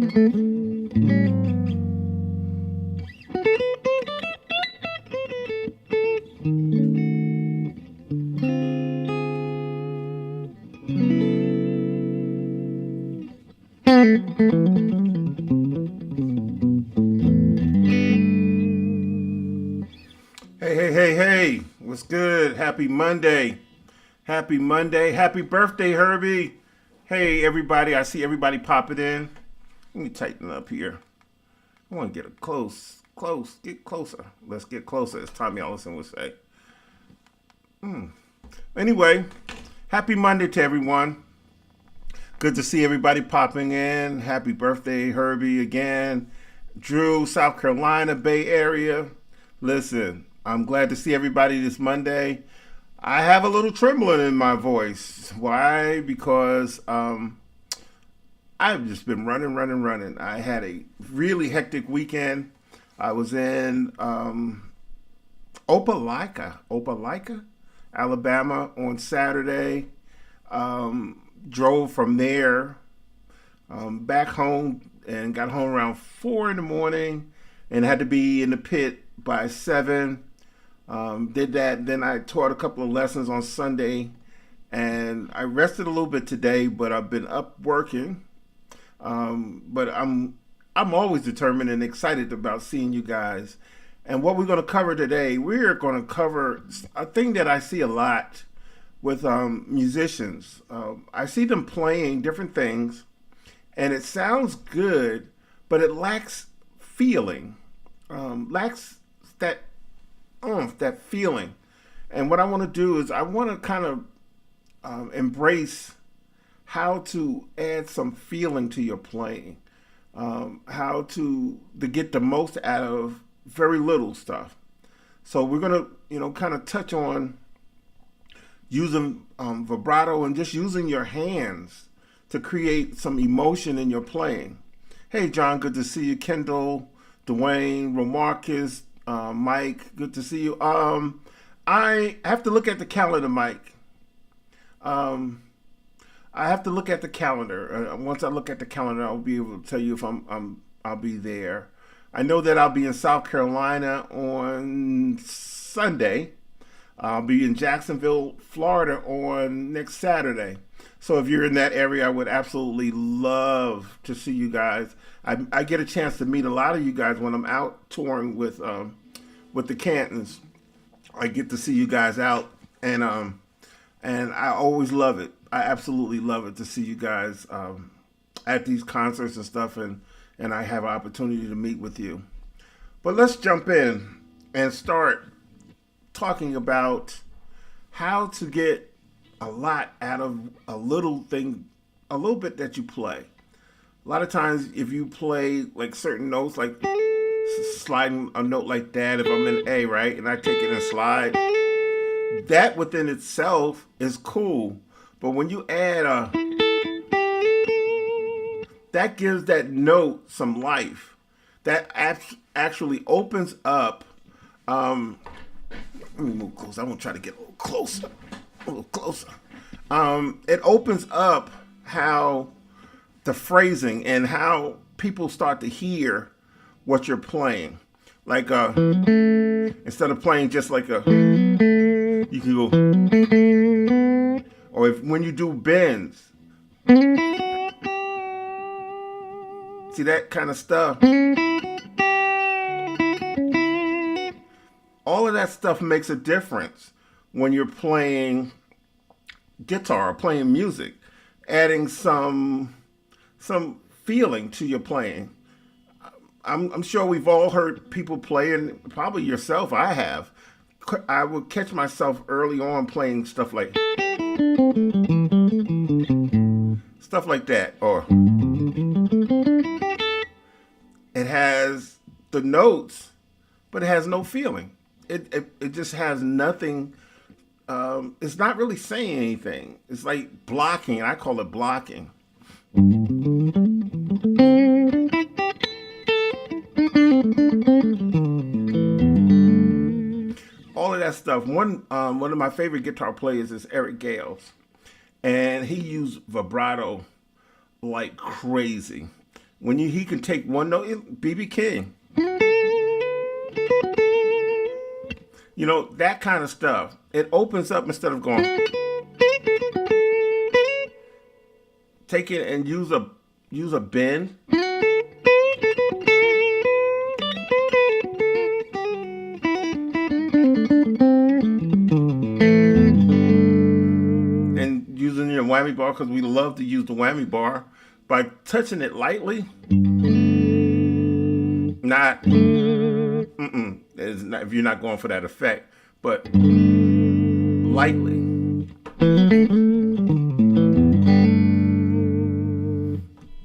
Hey, what's good? Happy Monday. Happy Monday. Happy birthday, Herbie. Hey, everybody. I see everybody popping in. Let me tighten up here. I want to get get closer. Let's get closer, as Tommy Ellison would say. Anyway, happy Monday to everyone. Good to see everybody popping in. Happy birthday, Herbie, again. Drew, South Carolina, Bay Area. Listen, I'm glad to see everybody this Monday. I have a little trembling in my voice. Why? Because I've just been running. I had a really hectic weekend. I was in Opelika, Alabama on Saturday. Drove from there back home and got home around 4 in the morning and had to be in the pit by 7. Did that. Then I taught a couple of lessons on Sunday, and I rested a little bit today. But I've been up working. But I'm always determined and excited about seeing you guys. And what we're going to cover today, we're going to cover a thing that I see a lot with musicians. I see them playing different things, and it sounds good, but it lacks feeling. Lacks that feeling. And what I want to do is I want to kind of embrace how to add some feeling to your playing, how to get the most out of very little stuff. So we're going to, kind of touch on using vibrato and just using your hands to create some emotion in your playing. Hey, John, good to see you. Kendall, Dwayne, Romarcus, Mike, good to see you. I have to look at the calendar, Mike. I have to look at the calendar. Once I look at the calendar, I'll be able to tell you if I'll be there. I know that I'll be in South Carolina on Sunday. I'll be in Jacksonville, Florida on next Saturday. So if you're in that area, I would absolutely love to see you guys. I get a chance to meet a lot of you guys when I'm out touring with the Cantons. I get to see you guys out, and I always love it. I absolutely love it to see you guys at these concerts and stuff, and I have an opportunity to meet with you. But let's jump in and start talking about how to get a lot out of a little bit that you play. A lot of times if you play like certain notes, like sliding a note like that, if I'm in A, right, and I take it and slide, that within itself is cool. But when you add that gives that note some life. That actually opens up. Let me move close. I'm gonna try to get a little closer. It opens up how the phrasing and how people start to hear what you're playing. Like instead of playing just like you can go, or when you do bends, see that kind of stuff. All of that stuff makes a difference when you're playing guitar or playing music, adding some feeling to your playing. I'm sure we've all heard people play, and probably yourself, I have. I would catch myself early on playing stuff like that, or it has the notes, but it has no feeling. It just has nothing. It's not really saying anything. It's like blocking. I call it blocking. All of that stuff. One of my favorite guitar players is Eric Gales, and he used vibrato like crazy. when he can take one note, BB King. You know, that kind of stuff. It opens up instead of going. Take it and use a bend. And using your whammy bar, because we love to use the whammy bar, by touching it lightly. Not if you're not going for that effect, but lightly.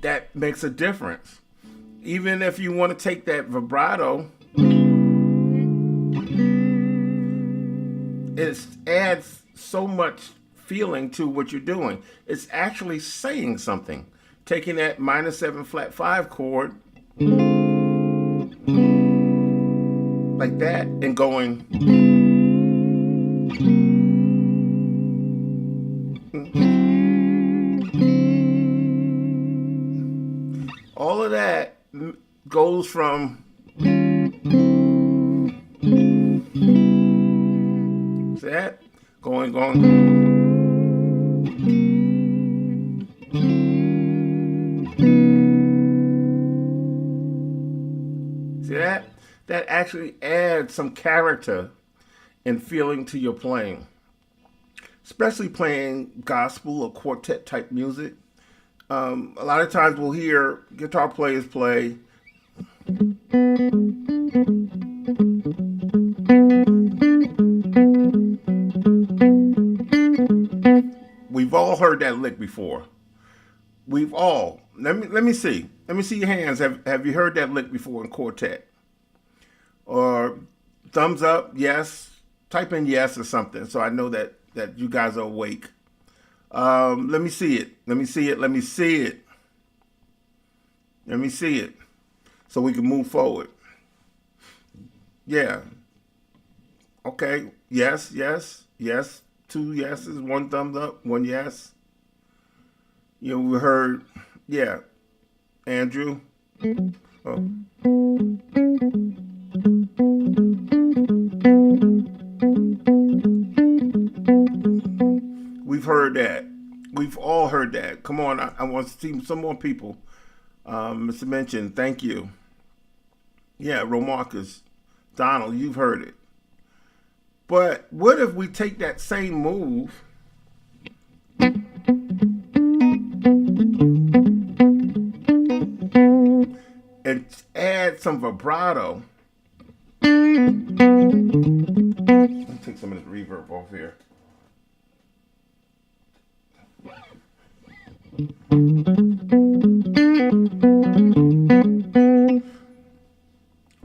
That makes a difference. Even if you want to take that vibrato, it adds so much feeling to what you're doing. It's actually saying something. Taking that -7 flat 5 chord like that and going all of that goes from that going see that actually adds some character and feeling to your playing, especially playing gospel or quartet type music. A lot of times we'll hear guitar players play we've all heard that lick before. We've all. Let me see. Let me see your hands. Have you heard that lick before in quartet? Or thumbs up, yes. Type in yes or something so I know that you guys are awake. Let me see it. Let me see it. Let me see it. Let me see it. So we can move forward. Yeah. Okay. Yes, yes, yes. 2 yeses, 1 thumbs up, 1 yes. You know, we heard, yeah. Andrew. Oh. We've heard that. We've all heard that. Come on, I want to see some more people. Mr. Mention, thank you. Yeah, Romarcus, Donald, you've heard it. But what if we take that same move and add some vibrato? Let me take some of this reverb off here.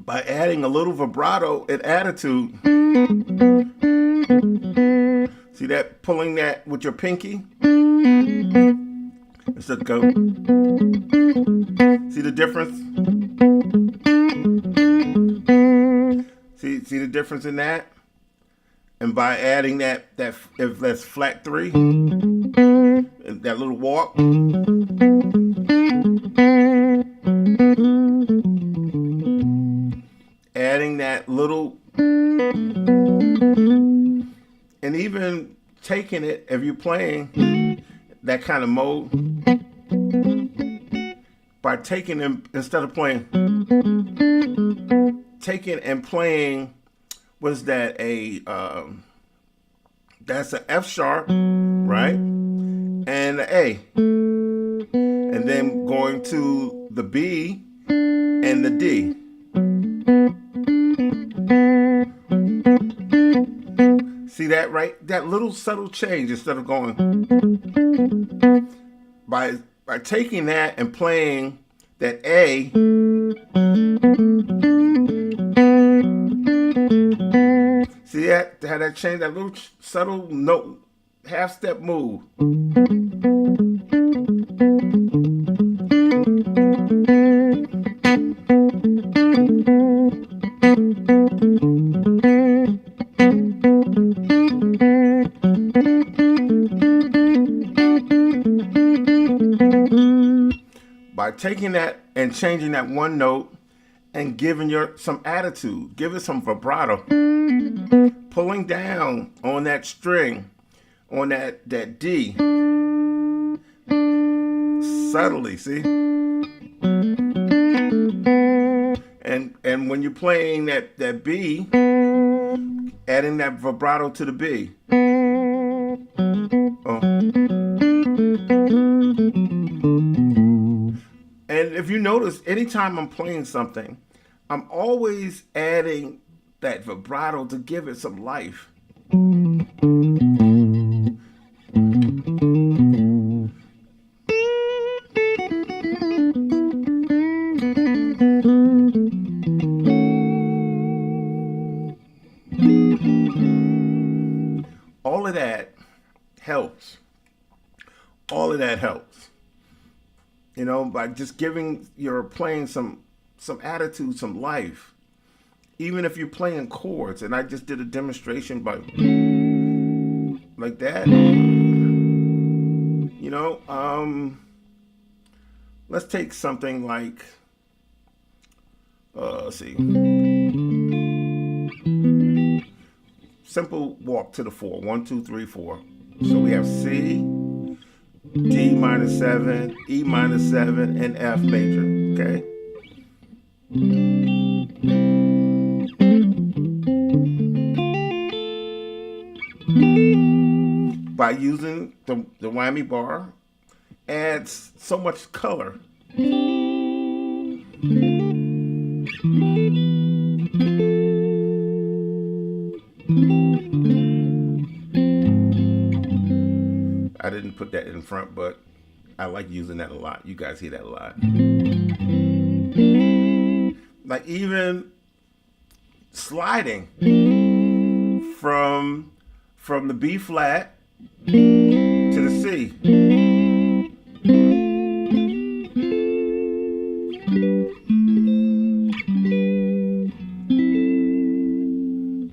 By adding a little vibrato and attitude. See that? Pulling that with your pinky. Let's just go. See the difference? See the difference in that? And by adding that if that's flat 3, that little walk. Adding that little, and even taking it, if you're playing that kind of mode, by taking them, instead of playing, taking and playing, was that that's an F sharp, right? And an A. And then going to the B and the D. See that, right? That little subtle change, instead of going by taking that and playing that A, see that, how that changed, that little subtle note, half step move. by taking that and changing that one note and giving some attitude, give it some vibrato, pulling down on that string, on that D, subtly, see? And when you're playing that B, adding that vibrato to the B. Oh. And if you notice, anytime I'm playing something, I'm always adding that vibrato to give it some life. All of that helps. All of that helps. You know, by just giving your playing some attitude, some life. Even if you're playing chords, and I just did a demonstration by like that. You know, let's take something like let's see. Simple walk to the 4. 1, 2, 3, 4. So we have C, D minor 7, E minor 7, and F major. Okay. By using the whammy bar, adds so much color. I didn't put that in front, but I like using that a lot. You guys hear that a lot. Like even sliding from the B flat to the C.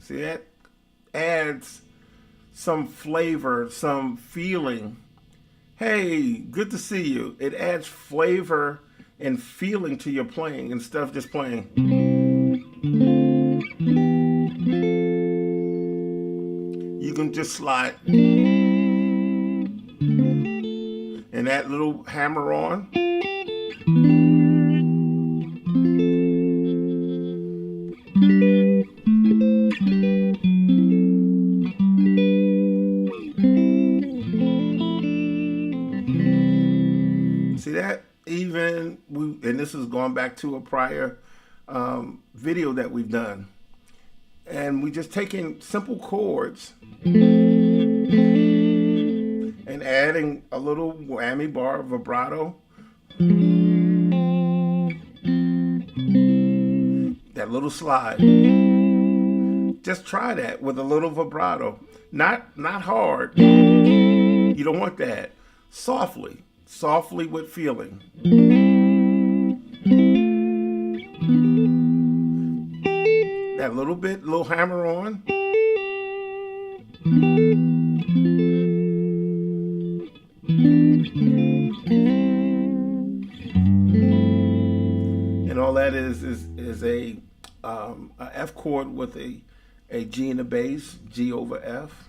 See, that adds some flavor, some feeling. Hey, good to see you. It adds flavor and feeling to your playing instead of just playing. You can just slide and that little hammer on. See that? Even and this is going back to a prior video that we've done, and we just taking simple chords and adding a little whammy bar vibrato, that little slide. Just try that with a little vibrato, not hard. You don't want that. Softly with feeling. That little hammer on. And all that is a F chord with a G in the bass, G over F.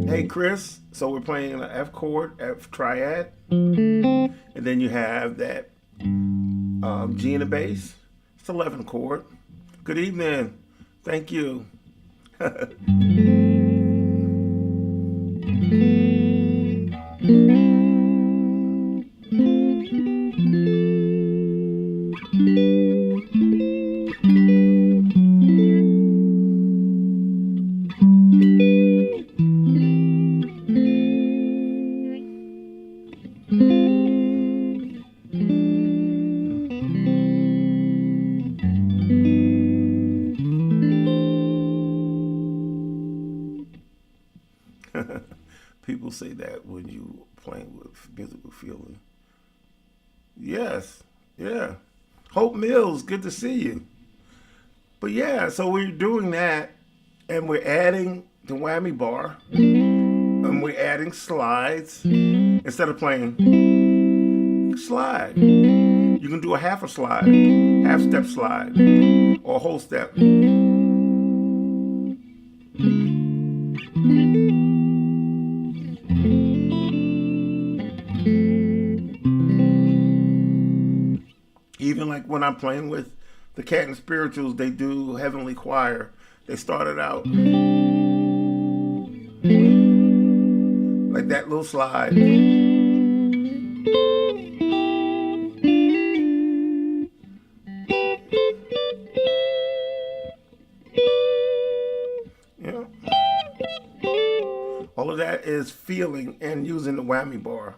Hey Chris, so we're playing an F chord, F triad, and then you have that G in the bass. It's 11 chord. Good evening. Thank you. People say that when you playing with musical feeling. Yes, yeah. Hope Mills, good to see you. But yeah, so we're doing that, and we're adding the whammy bar, and we're adding slides instead of playing. slide. You can do a half a slide, half step slide, or a whole step. Even like when I'm playing with the Cat and Spirituals, they do Heavenly Choir. They started out like that little slide. Yeah. All of that is feeling and using the whammy bar.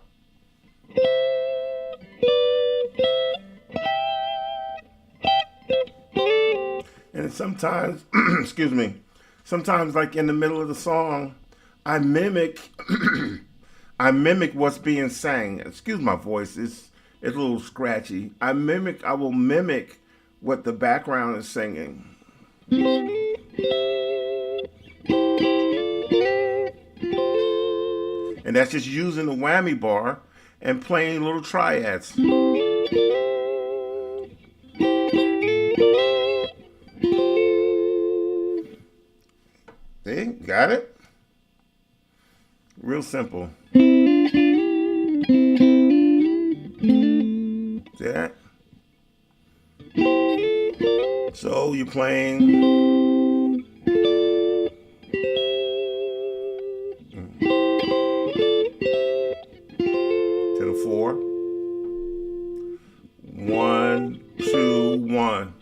And sometimes, excuse me, sometimes like in the middle of the song, I mimic I mimic what's being sang. Excuse my voice, it's a little scratchy. I will mimic what the background is singing. And that's just using the whammy bar and playing little triads. See, got it? Real simple. See that? So you're playing to the 4. 1, 2, 1.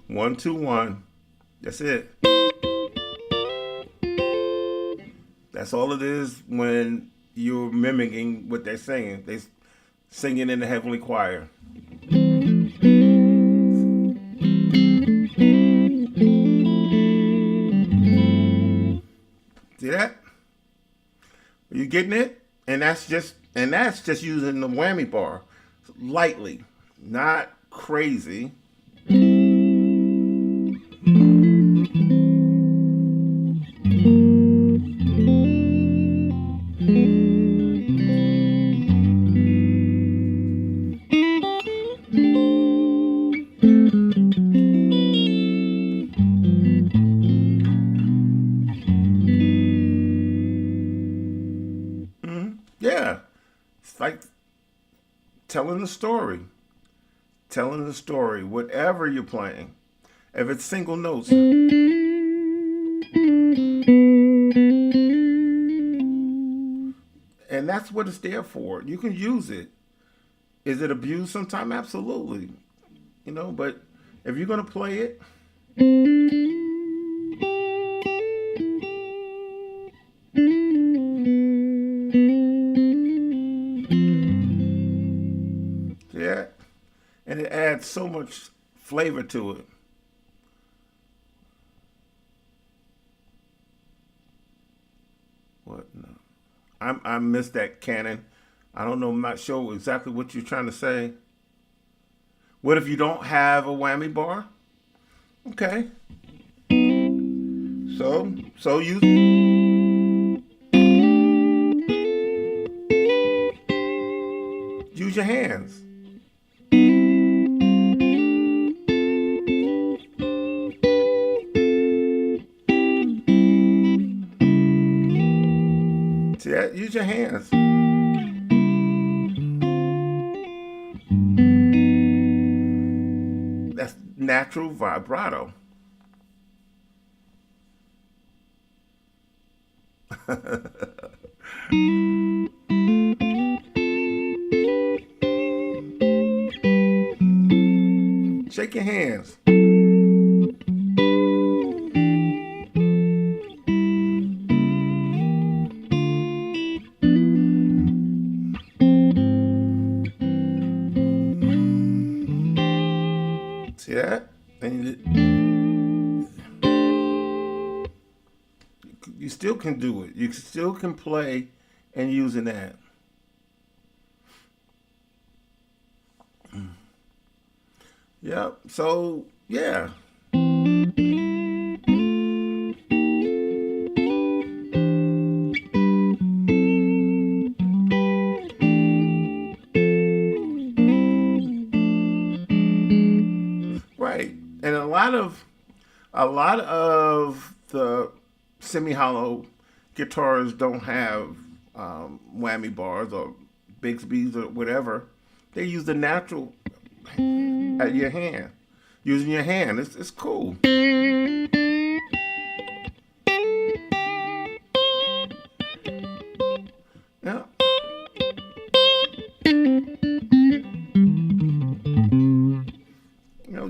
1, 2, 1. That's it. That's all it is when you're mimicking what they're singing. They're singing in the Heavenly Choir. See that? Are you getting it? And that's just using the whammy bar lightly, not crazy. Yeah, it's like telling the story. Telling the story, whatever you're playing. If it's single notes. And that's what it's there for. You can use it. Is it abused sometimes? Absolutely. You know, but if you're going to play it, yeah, and it adds so much flavor to it. What? No. I missed that canon. I don't know. I'm not sure exactly what you're trying to say. What if you don't have a whammy bar? Okay. So use your hands. See that? Use your hands. That's natural vibrato. Shake your hands. See that? And you still can do it. You still can play and using that. Yep. So, yeah. lot of the semi-hollow guitars don't have whammy bars or Bigsby's or whatever. They use the natural at your hand, using your hand. It's cool. Yeah.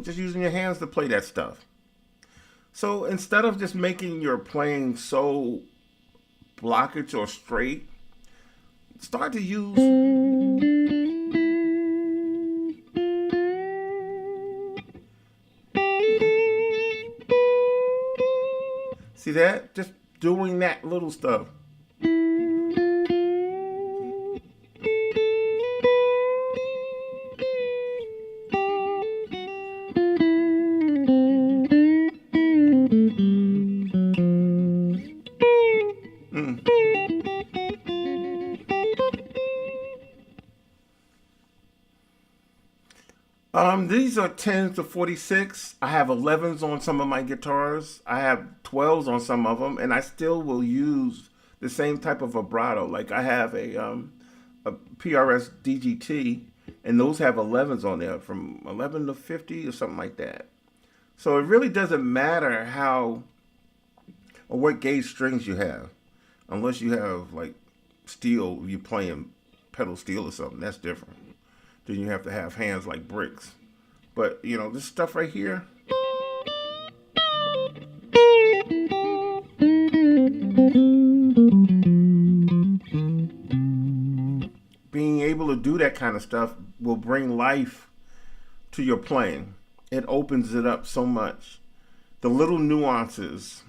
Just using your hands to play that stuff. So instead of just making your playing so blockage or straight, start to use. See that? Just doing that little stuff. These are 10s to 46. I have 11s on some of my guitars. I have 12s on some of them, and I still will use the same type of vibrato. Like I have a PRS DGT, and those have 11s on there, from 11 to 50 or something like that. So it really doesn't matter how or what gauge strings you have, unless you have like steel, you're playing pedal steel or something. That's different. Then you have to have hands like bricks. But, this stuff right here. Being able to do that kind of stuff will bring life to your playing. It opens it up so much. The little nuances.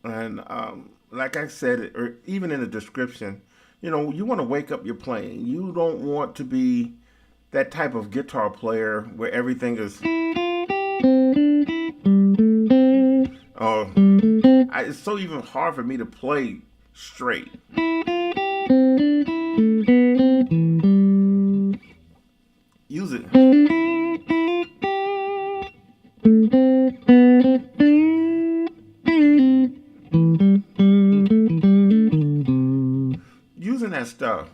And like I said, or even in the description, you want to wake up your playing. You don't want to be that type of guitar player where everything is it's so even hard for me to play straight. Use it. Using that stuff.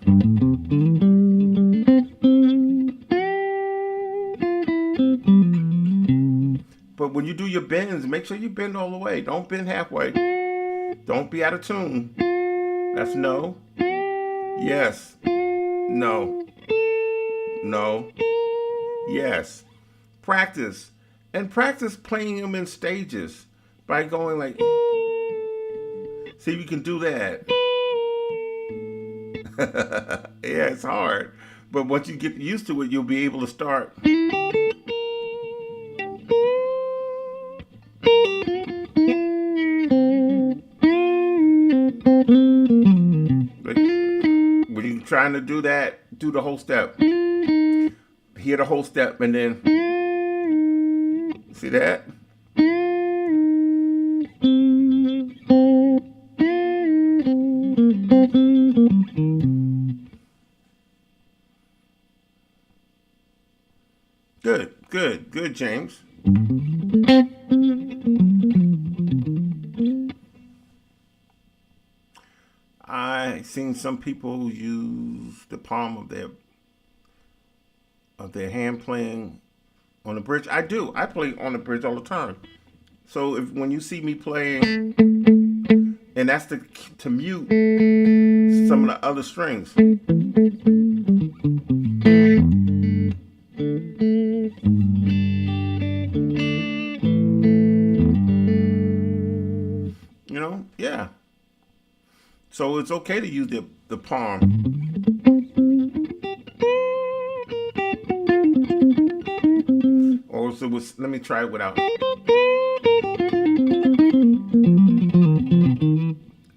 But when you do your bends, make sure you bend all the way. Don't bend halfway. Don't be out of tune. That's no. Yes. No. No. Yes. Practice. And practice playing them in stages by going like, see if you can do that. Yeah, it's hard. But once you get used to it, you'll be able to start. When you're trying to do that, do the whole step. Hear the whole step and then see that? Good, James. I've seen some people use the palm of their hand playing on the bridge. I do. I play on the bridge all the time. So when you see me playing, and that's to mute some of the other strings. Yeah. So it's okay to use the palm. Or so let me try it without.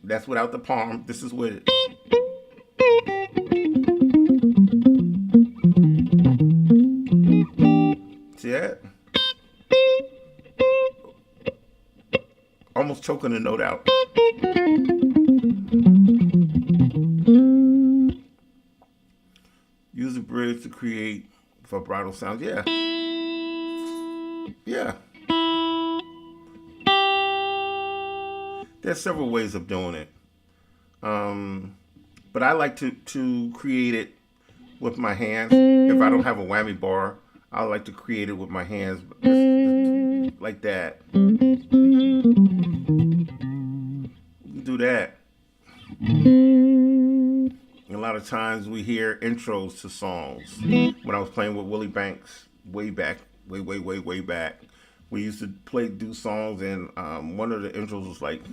That's without the palm. This is with it. See that? Almost choking the note out. Use a bridge to create vibrato sounds. Yeah. Yeah. There's several ways of doing it. But I like to create it with my hands. If I don't have a whammy bar, I like to create it with my hands, like that. Do that. A lot of times we hear intros to songs. When I was playing with Willie Banks way back, way back, we used to do songs, and one of the intros was like,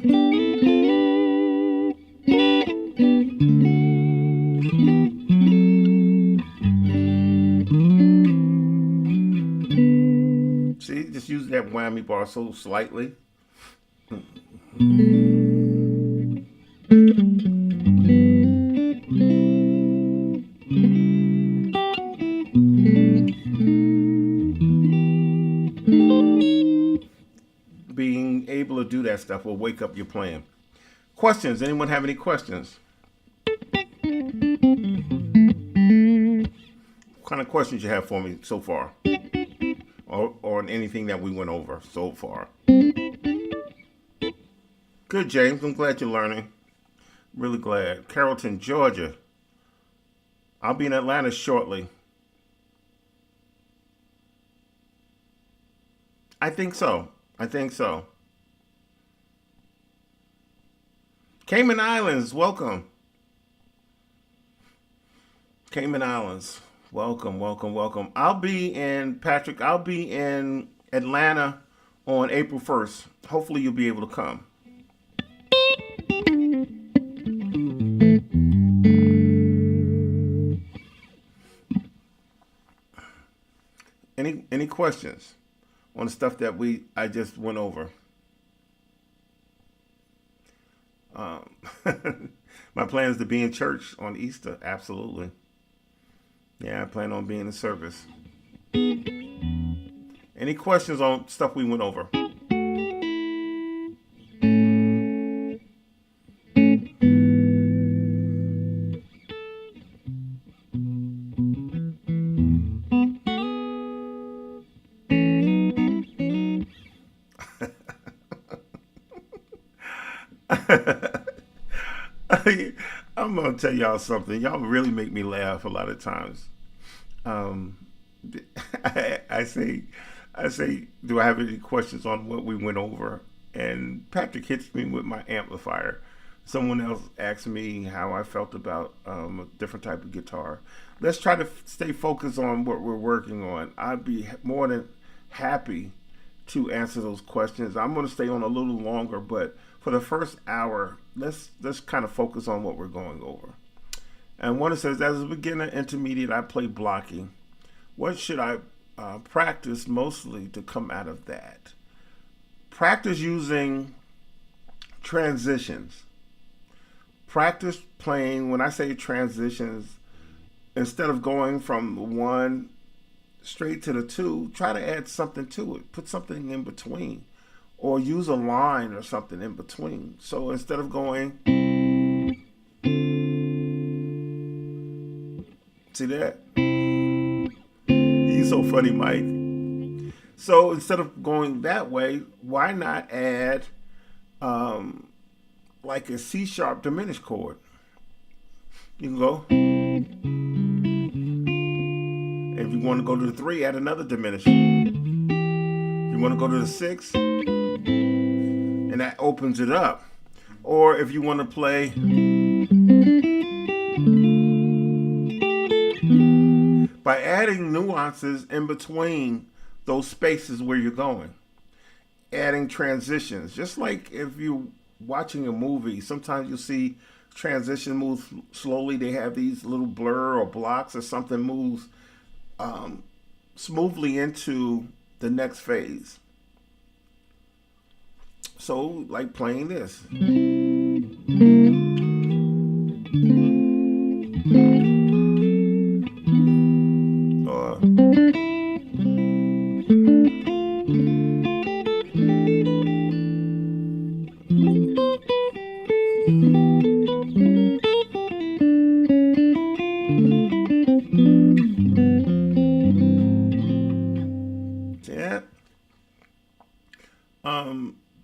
see, just use that whammy bar so slightly. Being able to do that stuff will wake up your playing. Questions? Anyone have any questions? What kind of questions you have for me so far? Or on anything that we went over so far? Good, James. I'm glad you're learning. Really glad. Carrollton, Georgia. I'll be in Atlanta shortly. I think so. Cayman Islands, welcome. Cayman Islands, welcome. I'll be in Atlanta on April 1st. Hopefully you'll be able to come. Any questions on the stuff that I just went over? My plan is to be in church on Easter. Absolutely. Yeah, I plan on being in service. Any questions on stuff we went over? I'm gonna tell y'all something. Y'all really make me laugh a lot of times. I say, do I have any questions on what we went over? And Patrick hits me with my amplifier. Someone else asked me how I felt about a different type of guitar. Let's try to stay focused on what we're working on. I'd be more than happy to answer those questions. I'm going to stay on a little longer, but for the first hour, let's kind of focus on what we're going over. And one says, as a beginner, intermediate, I play blocking. What should I practice mostly to come out of that? Practice using transitions. Practice playing, when I say transitions, instead of going from the one straight to the two, try to add something to it. Put something in between. Or use a line or something in between. So instead of going, see that? He's so funny, Mike. So instead of going that way, why not add like a C sharp diminished chord? You can go. If you want to go to the 3, add another diminished. You want to go to the 6, and that opens it up. Or if you want to play by adding nuances in between those spaces where you're going, adding transitions. Just like if you're watching a movie, sometimes you'll see transition move slowly. They have these little blur or blocks, or something moves smoothly into the next phase. So, like playing this.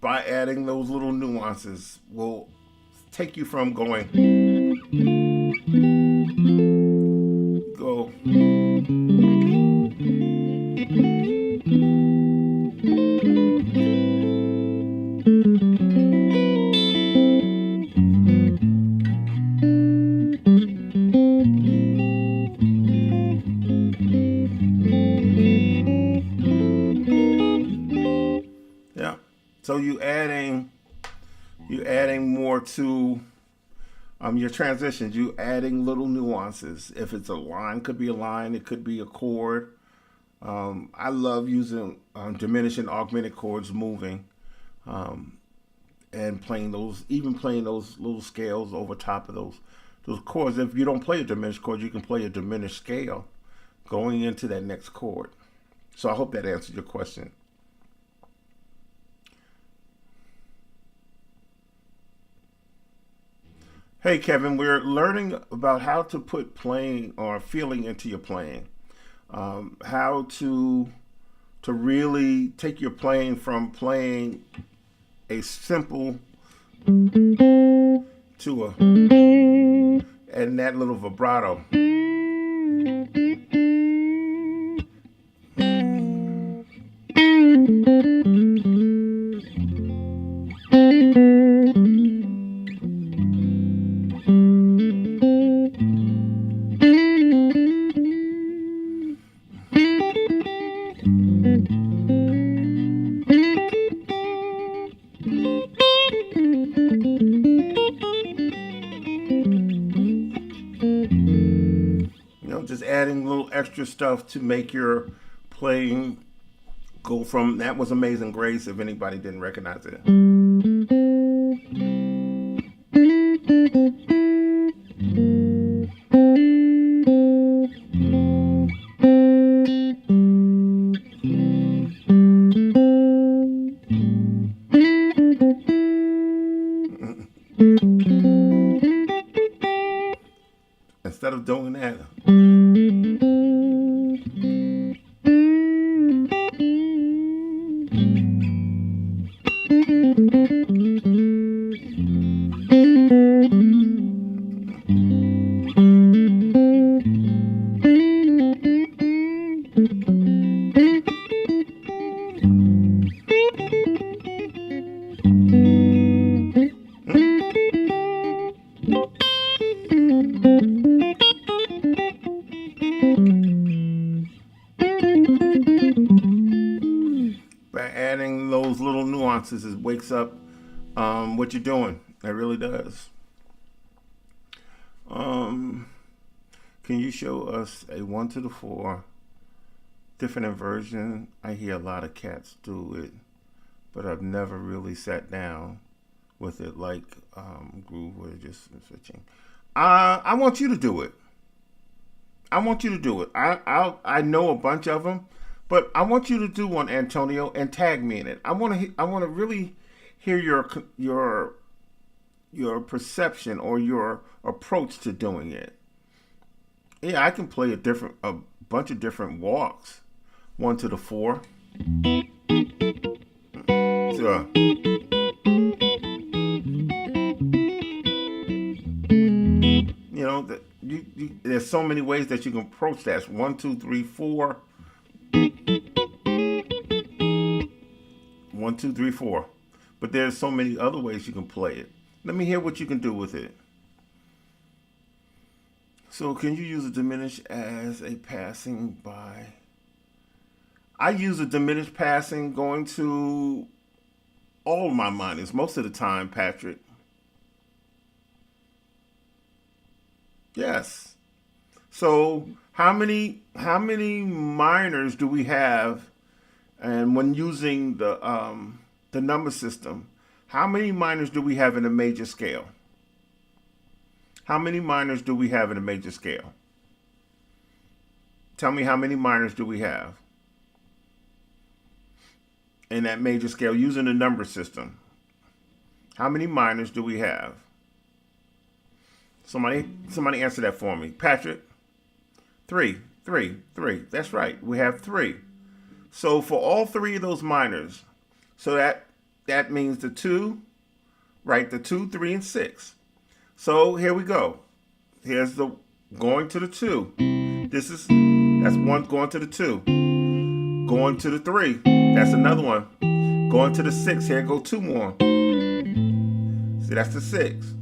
By adding those little nuances will take you from go. Yeah. So you adding more to your transitions. You adding little nuances. If it's a line, could be a line. It could be a chord. I love using diminished and augmented chords moving, and playing those little scales over top of those chords. If you don't play a diminished chord, you can play a diminished scale going into that next chord. So I hope that answered your question. Hey Kevin, we're learning about how to put playing or feeling into your playing. How to really take your playing from playing a simple to a and that little vibrato. Just adding little extra stuff to make your playing go from That Was Amazing Grace, if anybody didn't recognize it. Instead of doing that, by adding those little nuances, it wakes up what you're doing. It really does. Can you show us a 1 to the 4 different inversion? I hear a lot of cats do it, but I've never really sat down with it like groove or just switching. I want you to do it. I want you to do it. I know a bunch of them, but I want you to do one, Antonio, and tag me in it. I want to really hear your perception or your approach to doing it. Yeah, I can play a bunch of different walks. 1 to the 4. So, there's so many ways that you can approach that. 1, 2, 3, 4. 1, 2, 3, 4. But there's so many other ways you can play it. Let me hear what you can do with it. So can you use a diminished as a passing by? I use a diminished passing going to all my minors most of the time, Patrick. Yes. So how many minors do we have? And when using the number system, how many minors do we have in a major scale? How many minors do we have in a major scale? Tell me, how many minors do we have in that major scale using the number system? How many minors do we have? Somebody answer that for me. Patrick? 3. That's right. We have 3. So for all 3 of those minors, so that means the 2, right? The 2, 3, and 6. So here we go. Here's the going to the 2. That's one going to the 2. Going to the 3. That's another one. Going to the 6. Here go 2 more. See, that's the 6.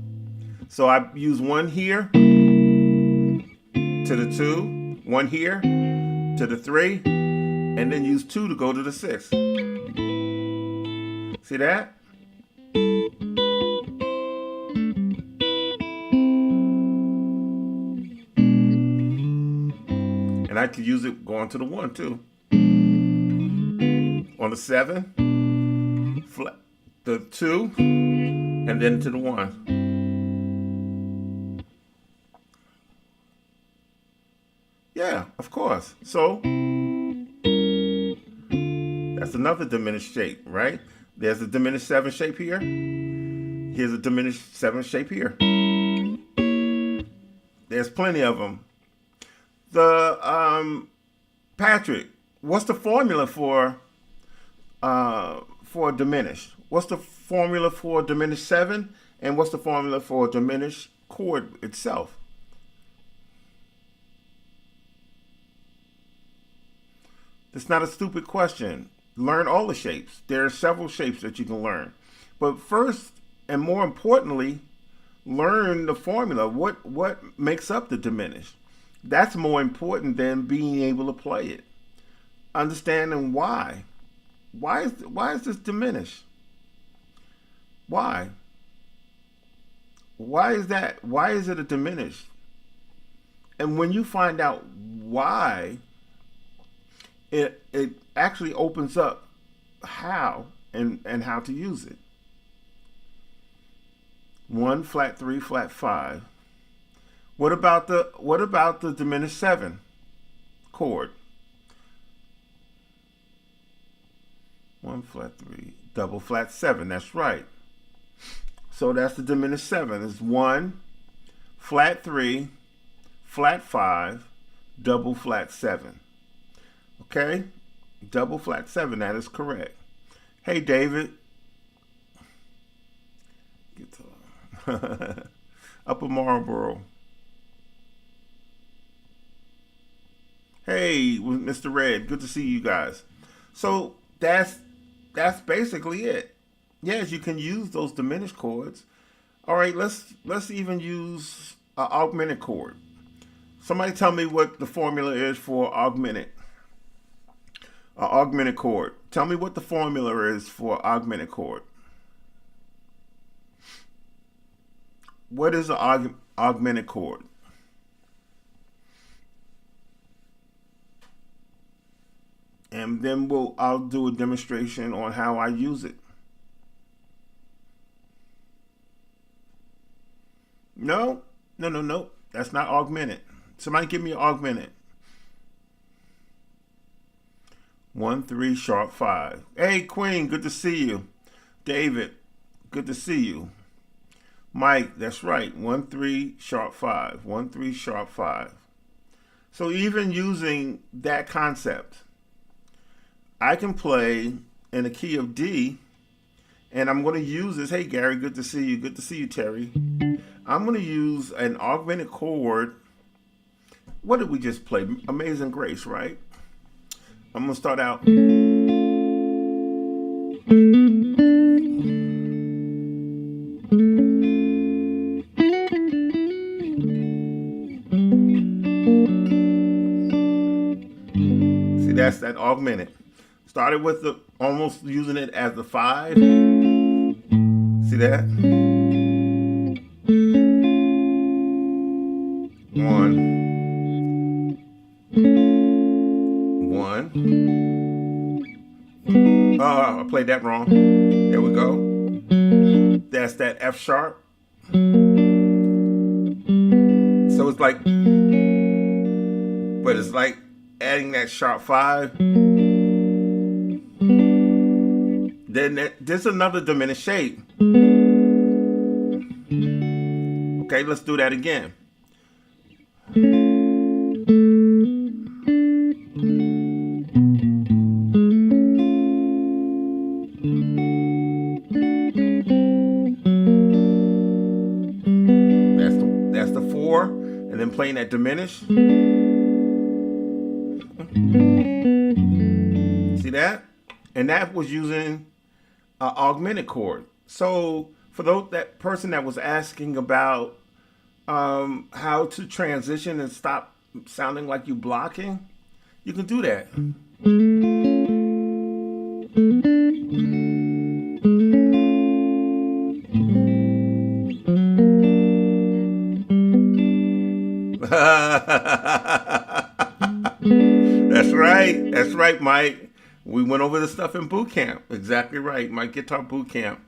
So I use one here to the 2, one here to the 3, and then use 2 to go to the 6. See that? And I could use it going to the 1 too. On the 7, flat, the 2, and then to the 1. Yeah, of course. So that's another diminished shape, right? There's a diminished 7 shape here. Here's a diminished 7 shape here. There's plenty of them. Patrick, what's the formula for diminished? What's the formula for diminished 7? And what's the formula for diminished chord itself? It's not a stupid question. Learn all the shapes. There are several shapes that you can learn. But first, and more importantly, learn the formula. What makes up the diminished? That's more important than being able to play it. Understanding why. Why is this diminished? Why? Why is that? Why is it a diminished? And when you find out why, it actually opens up how and how to use it. 1, flat 3, flat 5. What about the diminished 7 chord? 1, flat 3, double flat 7. That's right. So that's the diminished 7. It's 1, flat 3, flat 5, double flat 7. Okay? Double flat 7. That is correct. Hey, David. Guitar. Upper Marlboro. Hey, Mr. Red. Good to see you guys. So that's basically it. Yes, you can use those diminished chords. All right, let's even use an augmented chord. Somebody tell me what the formula is for augmented chord. Tell me what the formula is for augmented chord. What is an augmented chord? And then I'll do a demonstration on how I use it. No. That's not augmented. Somebody give me augmented. 1, 3, sharp 5. Hey, Queen, good to see you. David, good to see you. Mike, that's right. 1, 3, sharp 5. 1, 3, sharp 5. So even using that concept, I can play in a key of D, and I'm going to use this. Hey, Gary, good to see you. Good to see you, Terry. I'm going to use an augmented chord. What did we just play? Amazing Grace, right? I'm going to start out. See, that's that augmented. Started with almost using it as the 5. See that? 1. 1. Oh, I played that wrong. There we go. That's that F sharp. So it's like, but it's like adding that sharp 5. Then there's another diminished shape. Okay, let's do that again. that diminish. See that? And that was using an augmented chord. So for that person that was asking about how to transition and stop sounding like you blocking, you can do that. That's right. That's right, Mike. We went over this stuff in boot camp. Exactly right. My guitar boot camp.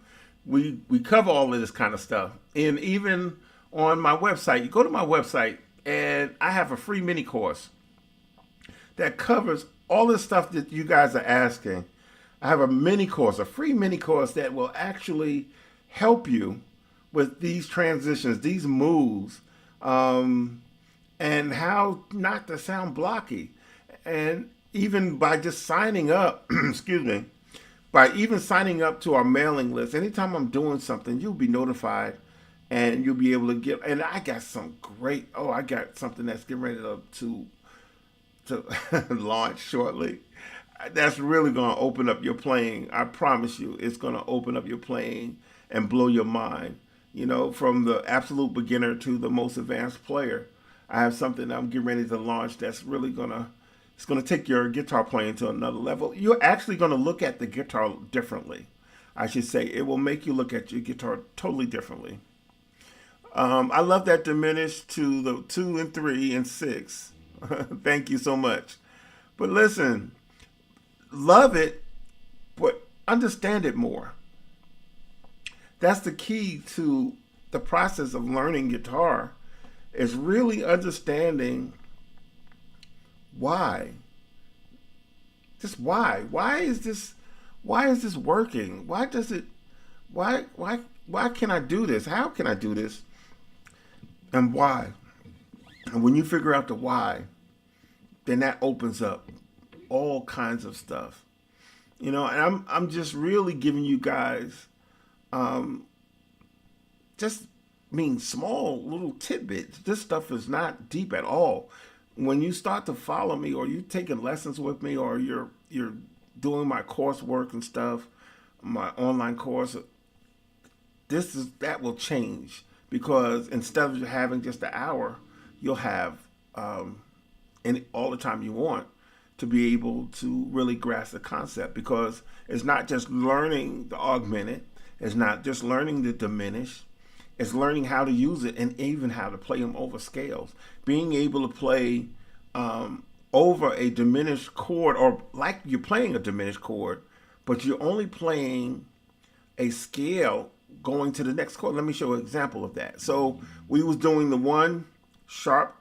We cover all of this kind of stuff. And even on my website, you go to my website and I have a free mini course that covers all the stuff that you guys are asking. I have a mini course, a free mini course that will actually help you with these transitions, these moves, and how not to sound blocky. And even by just signing up, excuse me, by even signing up to our mailing list, anytime I'm doing something, you'll be notified and you'll be able to get, and I got some great, I got something that's getting ready to launch shortly. That's really going to open up your playing. I promise you, it's going to open up your playing and blow your mind. You know, from the absolute beginner to the most advanced player. I have something I'm getting ready to launch that's really it's gonna take your guitar playing to another level. You're actually gonna look at the guitar differently. I should say it will make you look at your guitar totally differently. I love that diminish to the 2 and 3 and 6. Thank you so much. But listen, love it, but understand it more. That's the key to the process of learning guitar, is really understanding why. Just why. Why is this working? Why can I do this? How can I do this? And why? And when you figure out the why, then that opens up all kinds of stuff. You know, and I'm just really giving you guys small little tidbits. This stuff is not deep at all. When you start to follow me, or you're taking lessons with me, or you're doing my coursework and stuff, my online course, that will change, because instead of having just an hour, you'll have all the time you want to be able to really grasp the concept, because it's not just learning the augmented, it's not just learning the diminish, it's learning how to use it and even how to play them over scales. Being able to play over a diminished chord, or like you're playing a diminished chord, but you're only playing a scale going to the next chord. Let me show an example of that. So we was doing the 1 sharp,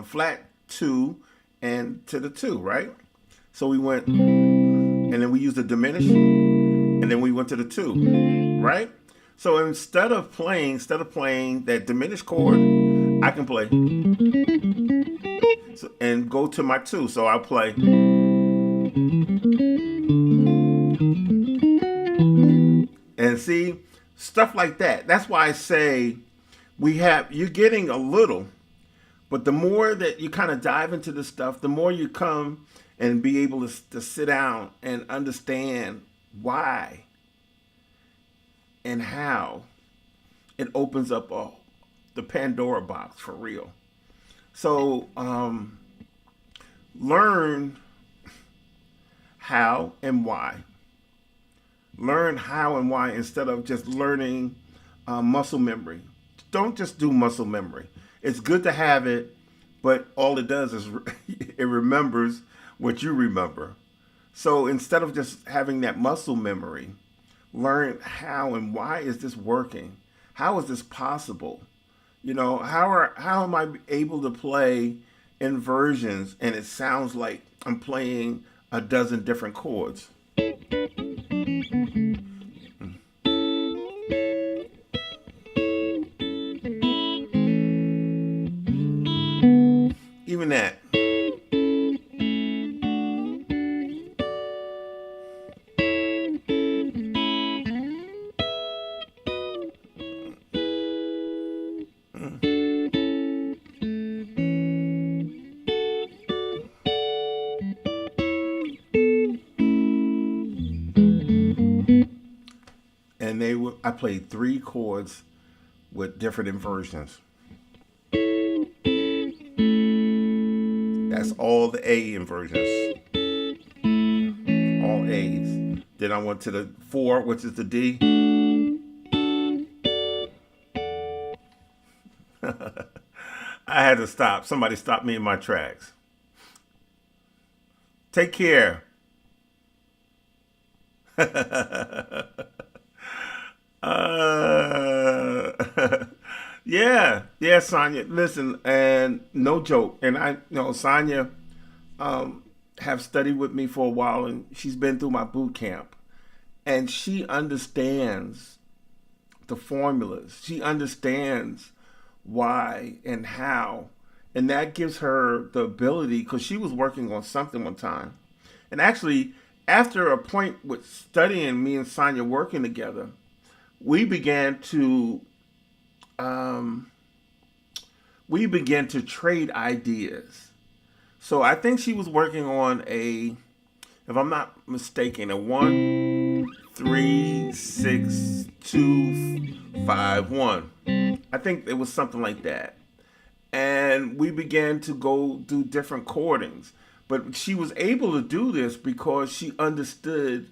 flat 2, and to the 2, right? So we went, and then we used the diminish, and then we went to the 2, right? So instead of playing that diminished chord, I can play and go to my 2. So I'll play, and see, stuff like that. That's why I say you're getting a little, but the more that you kind of dive into this stuff, the more you come and be able to sit down and understand why and how, it opens up the Pandora box for real. So learn how and why. Learn how and why instead of just learning muscle memory. Don't just do muscle memory. It's good to have it, but all it does is it remembers what you remember. So instead of just having that muscle memory, learn how and why is this working? How is this possible? You know, how am I able to play inversions and it sounds like I'm playing a dozen different chords? Even that. I played 3 chords with different inversions. That's all the A inversions. All A's. Then I went to the 4, which is the D. I had to stop. Somebody stopped me in my tracks. Take care. Yeah, Sonia. Listen, and no joke. And Sonia, have studied with me for a while, and she's been through my boot camp, and she understands the formulas. She understands why and how, and that gives her the ability, because she was working on something one time, and actually, after a point with studying, me and Sonia working together, we began to trade ideas. So I think she was working on if I'm not mistaken, a 1, 3, 6, 2, 5, 1. I think it was something like that. And we began to go do different chordings. But she was able to do this because she understood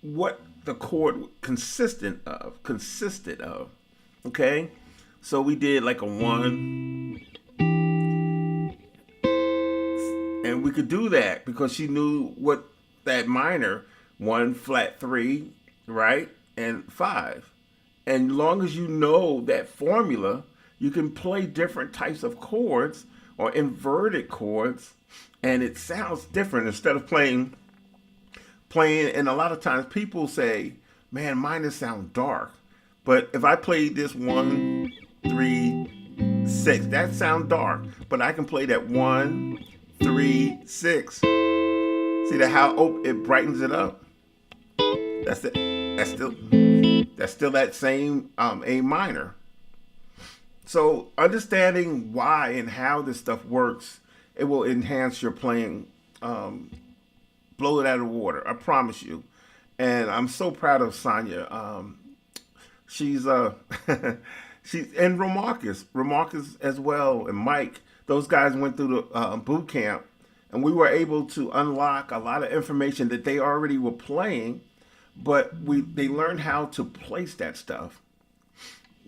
what the chord consisted of. Okay? So we did like a 1. And we could do that because she knew what that minor, 1 flat 3, right? And 5. And long as you know that formula, you can play different types of chords or inverted chords, and it sounds different instead of playing. And a lot of times people say, man, minors sound dark. But if I played this 1, 3, 6, that sounds dark. But I can play that 1, 3, 6. See that how it brightens it up? That's still that same A minor. So understanding why and how this stuff works, it will enhance your playing, blow it out of the water. I promise you. And I'm so proud of Sonia. She's she's and Romarcus as well, and Mike. Those guys went through the boot camp, and we were able to unlock a lot of information that they already were playing, but they learned how to place that stuff.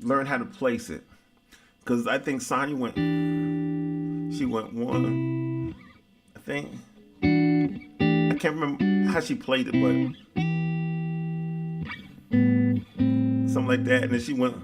Learn how to place it. Because I think Sonia went 1, I think. I can't remember how she played it, but something like that. And then she went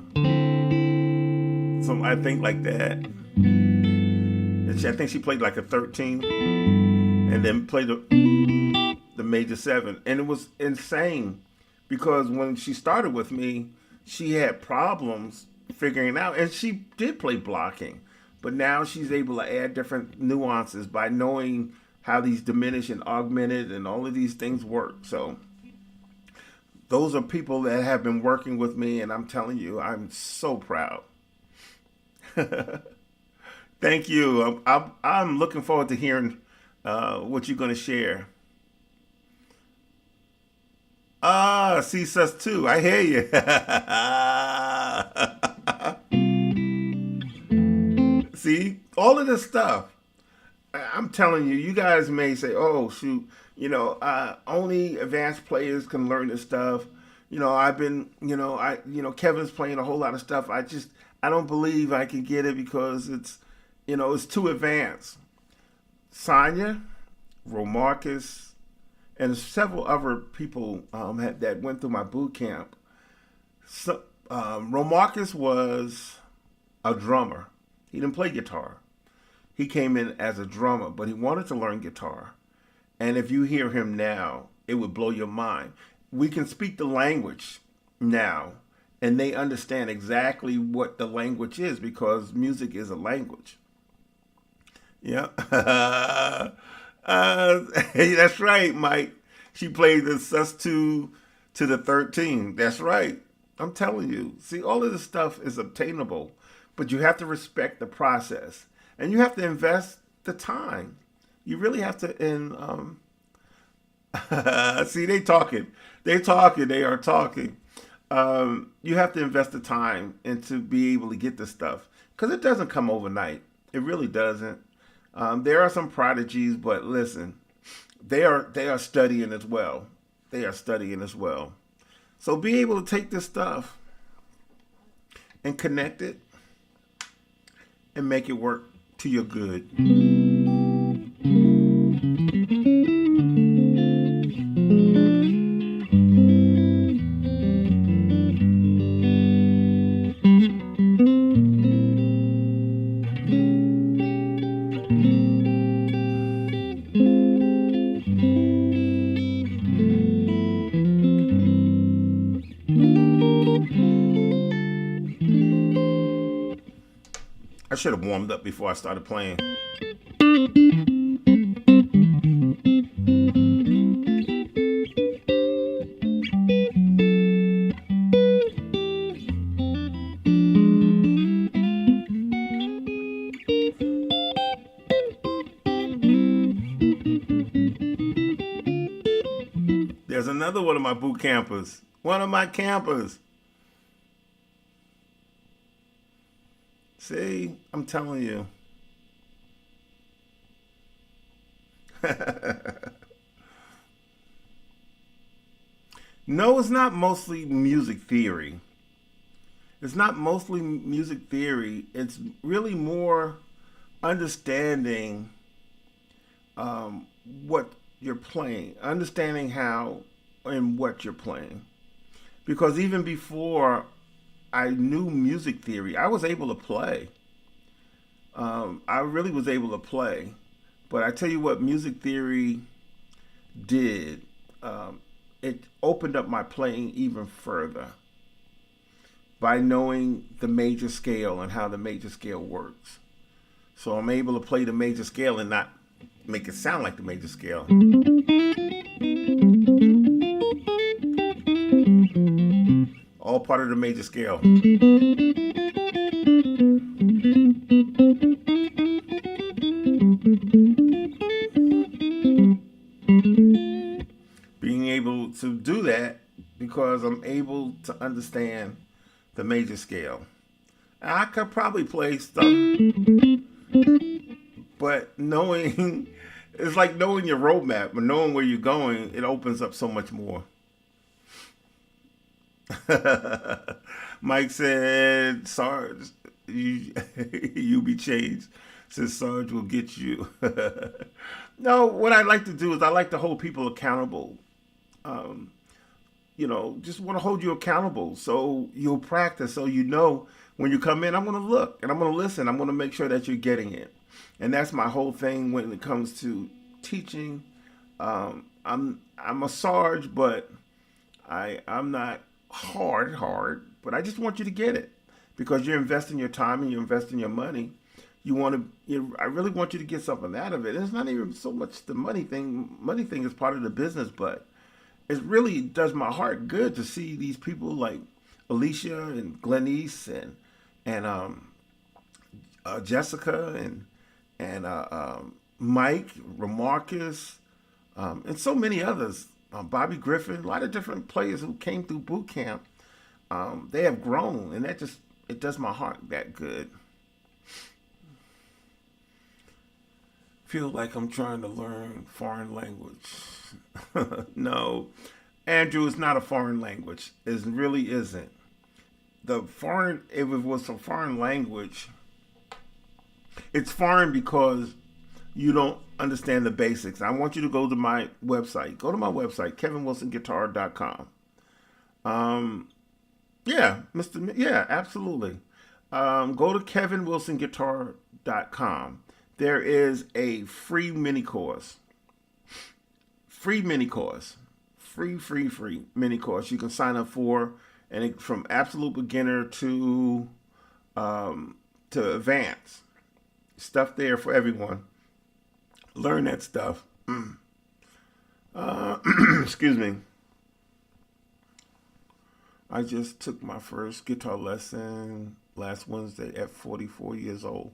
I think like that. And I think she played like a 13, and then played the major 7. And it was insane because when she started with me, she had problems figuring it out, and she did play blocking, but now she's able to add different nuances by knowing how these diminished and augmented and all of these things work. So those are people that have been working with me, and I'm telling you, I'm so proud. Thank you. I'm looking forward to hearing what you're going to share. See, sus too. I hear you. See, all of this stuff. I'm telling you, you guys may say, "Oh, shoot, only advanced players can learn this stuff." I've been, Kevin's playing a whole lot of stuff. I don't believe I can get it because it's too advanced. Sonia, Romarcus, and several other people that went through my boot camp. So, Romarcus was a drummer. He didn't play guitar. He came in as a drummer, but he wanted to learn guitar. And if you hear him now, it would blow your mind. We can speak the language now, and they understand exactly what the language is because music is a language. Yeah. That's right, Mike. She played the sus2 to the 13. That's right. I'm telling you. See, all of this stuff is obtainable, but you have to respect the process, and you have to invest the time. You really have to. See, they are talking. You have to invest the time and to be able to get the stuff because it doesn't come overnight. It really doesn't. There are some prodigies, but listen, they are studying as well. They are studying as well. So be able to take this stuff and connect it and make it work to your good. I should have warmed up before I started playing. There's another one of my boot campers. One of my campers. See, I'm telling you. No, it's not mostly music theory. It's not mostly music theory. It's really more understanding what you're playing, understanding how and what you're playing. Because even before I knew music theory, I was able to play. I really was able to play. But I tell you what music theory did, it opened up my playing even further by knowing the major scale and how the major scale works. So I'm able to play the major scale and not make it sound like the major scale. All part of the major scale. Being able to do that because I'm able to understand the major scale. I could probably play stuff, but knowing, it's like knowing your roadmap, but knowing where you're going, it opens up so much more. Mike said, Sarge, you be changed. Says Sarge will get you. No, what I like to do is I like to hold people accountable. Just want to hold you accountable so you'll practice, so you know when you come in, I'm going to look and I'm going to listen. I'm going to make sure that you're getting it. And that's my whole thing when it comes to teaching. I'm a Sarge, but I'm not hard, but I just want you to get it because you're investing your time and you're investing your money. I really want you to get something out of it. And it's not even so much the money thing. Money thing is part of the business, but it really does my heart good to see these people like Alicia and Glenise and Jessica and Mike, Remarcus, and so many others. Bobby Griffin, a lot of different players who came through boot camp. They have grown, and it does my heart that good. Feel like I'm trying to learn foreign language. No, Andrew, it's not a foreign language. It really isn't. If it was a foreign language, it's foreign because you don't understand the basics. I want you to go to my website. Go to my website, kevinwilsonguitar.com. Yeah, absolutely. Go to kevinwilsonguitar.com. There is a free mini course. Free mini course. Free mini course you can sign up for, and from absolute beginner to advanced. Stuff there for everyone. Learn that stuff. Excuse me. I just took my first guitar lesson last Wednesday at 44 years old.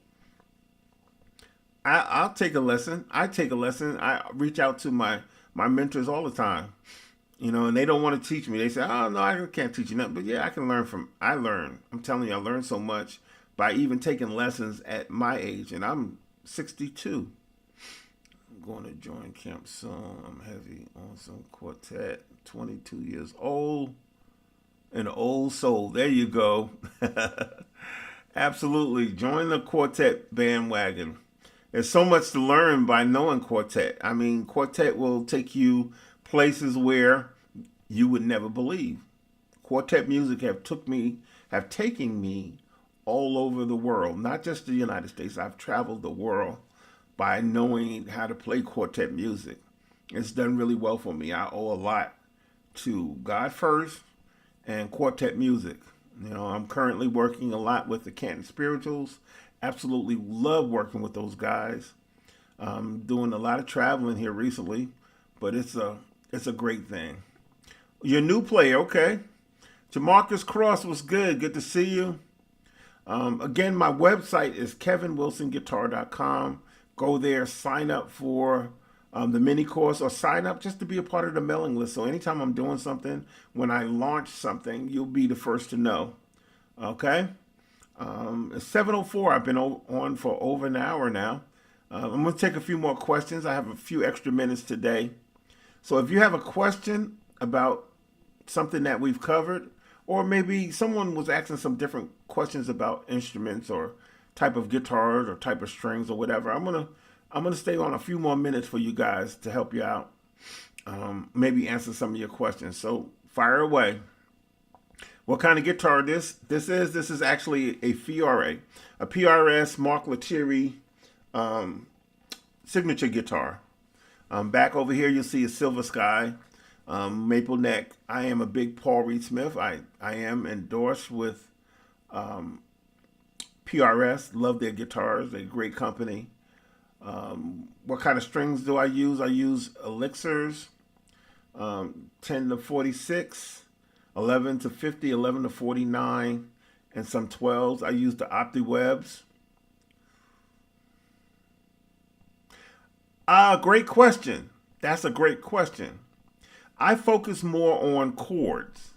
I'll take a lesson. I take a lesson. I reach out to my mentors all the time. And they don't want to teach me. They say, "Oh no, I can't teach you nothing." But yeah, I can learn from. I learn. I'm telling you, I learned so much by even taking lessons at my age, and I'm 62. I'm going to join camp soon. I'm heavy on some quartet. 22 years old, an old soul. There you go. Absolutely, join the quartet bandwagon. There's so much to learn by knowing quartet. I mean, quartet will take you places where you would never believe. Quartet music have taken me all over the world, not just the United States. I've traveled the world by knowing how to play quartet music. It's done really well for me. I owe a lot to God first and quartet music. I'm currently working a lot with the Canton Spirituals. Absolutely love working with those guys. Doing a lot of traveling here recently, but it's a great thing. Your new player, okay. Jamarcus Cross was good. Good to see you. Again, my website is kevinwilsonguitar.com. Go there, sign up for the mini course, or sign up just to be a part of the mailing list. So anytime I'm doing something, when I launch something, you'll be the first to know. Okay? It's 7:04. I've been on for over an hour now. I'm going to take a few more questions. I have a few extra minutes today. So if you have a question about something that we've covered, or maybe someone was asking some different questions about instruments or type of guitars or type of strings or whatever, I'm gonna stay on a few more minutes for you guys to help you out. Maybe answer some of your questions. So fire away. What kind of guitar this is? This is actually a Fiore, a PRS Mark Lettieri signature guitar. Back over here, you'll see a Silver Sky, maple neck. I am a big Paul Reed Smith. I am endorsed with PRS. Love their guitars. They're a great company. What kind of strings do I use? I use elixirs, 10 to 46, 11 to 50, 11 to 49, and some 12s. I use the OptiWebs. Great question. That's a great question. I focus more on chords.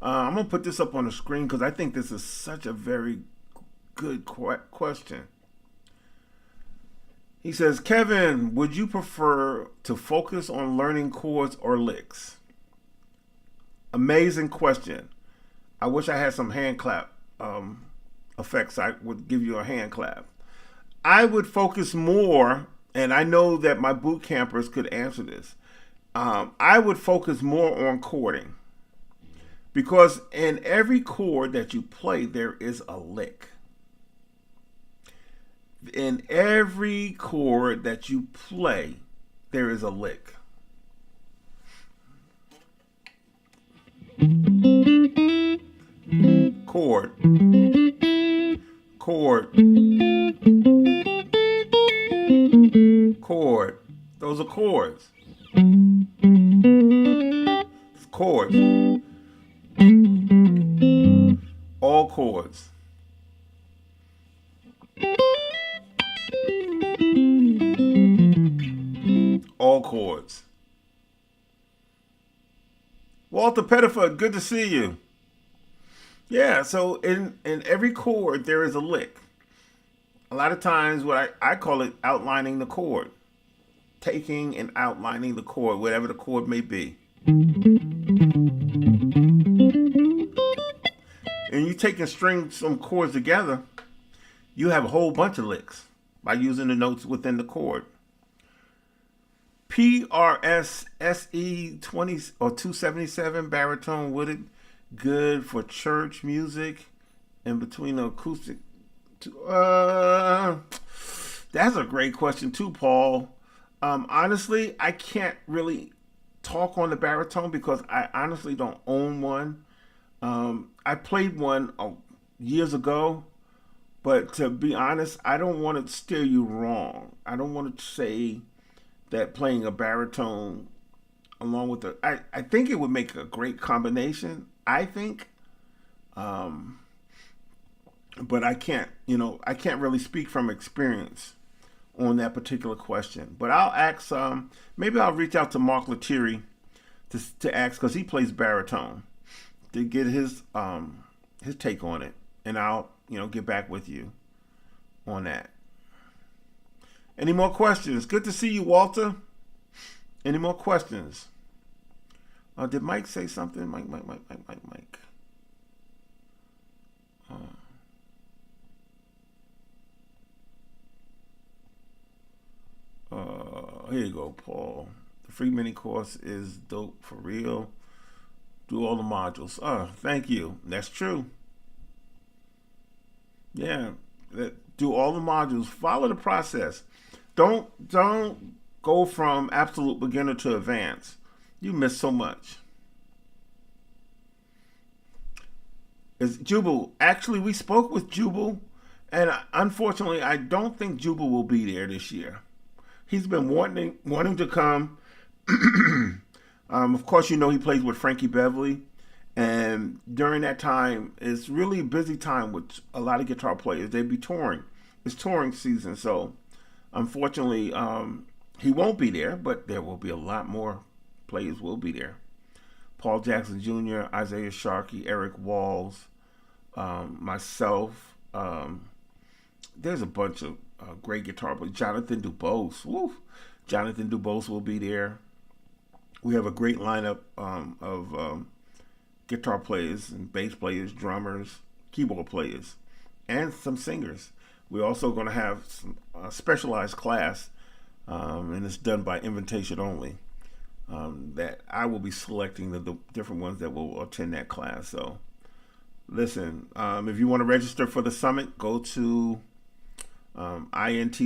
I'm going to put this up on the screen because I think this is such a very good question. He says, Kevin, would you prefer to focus on learning chords or licks? Amazing question. I wish I had some hand clap effects. I would give you a hand clap. I would focus more, and I know that my boot campers could answer this. I would focus more on chording, because in every chord that you play, there is a lick. In every chord that you play, there is a lick. Chord, chord, chord. Those are chords. It's chords. All chords. All chords. Walter Pettiford, good to see you. Yeah, so in every chord there is a lick. A lot of times what I call it outlining the chord. Taking and outlining the chord, whatever the chord may be. And you take and string some chords together, you have a whole bunch of licks by using the notes within the chord. PRS SE 20 or 277 baritone wooded, good for church music and between the acoustic. That's a great question too, Paul. Honestly, I can't really talk on the baritone because I honestly don't own one. I played one years ago, but to be honest, I don't want to steer you wrong. I don't want to say that playing a baritone along with I think it would make a great combination. I think, but I can't really speak from experience on that particular question. But I'll ask, maybe I'll reach out to Mark Lettieri to ask, because he plays baritone, to get his take on it, and I'll get back with you on that. Any more questions? Good to see you, Walter. Any more questions? Did Mike say something? Mike. Here you go, Paul. The free mini course is dope for real. Do all the modules. Thank you. That's true. Yeah, do all the modules. Follow the process. Don't go from absolute beginner to advanced. You miss so much. Is Jubal? Actually, we spoke with Jubal, and unfortunately, I don't think Jubal will be there this year. He's been wanting to come. Of course, he plays with Frankie Beverly, and during that time, it's really a busy time with a lot of guitar players. They'd be touring. It's touring season, so unfortunately, he won't be there, but there will be a lot more players will be there. Paul Jackson Jr., Isaiah Sharkey, Eric Walls, myself. There's a bunch of great guitar players. Jonathan Dubose. Woo. Jonathan Dubose will be there. We have a great lineup of guitar players and bass players, drummers, keyboard players, and some singers. We're also going to have some specialized class, and it's done by invitation only, that I will be selecting the different ones that will attend that class. So listen, if you want to register for the summit, go to intgs.org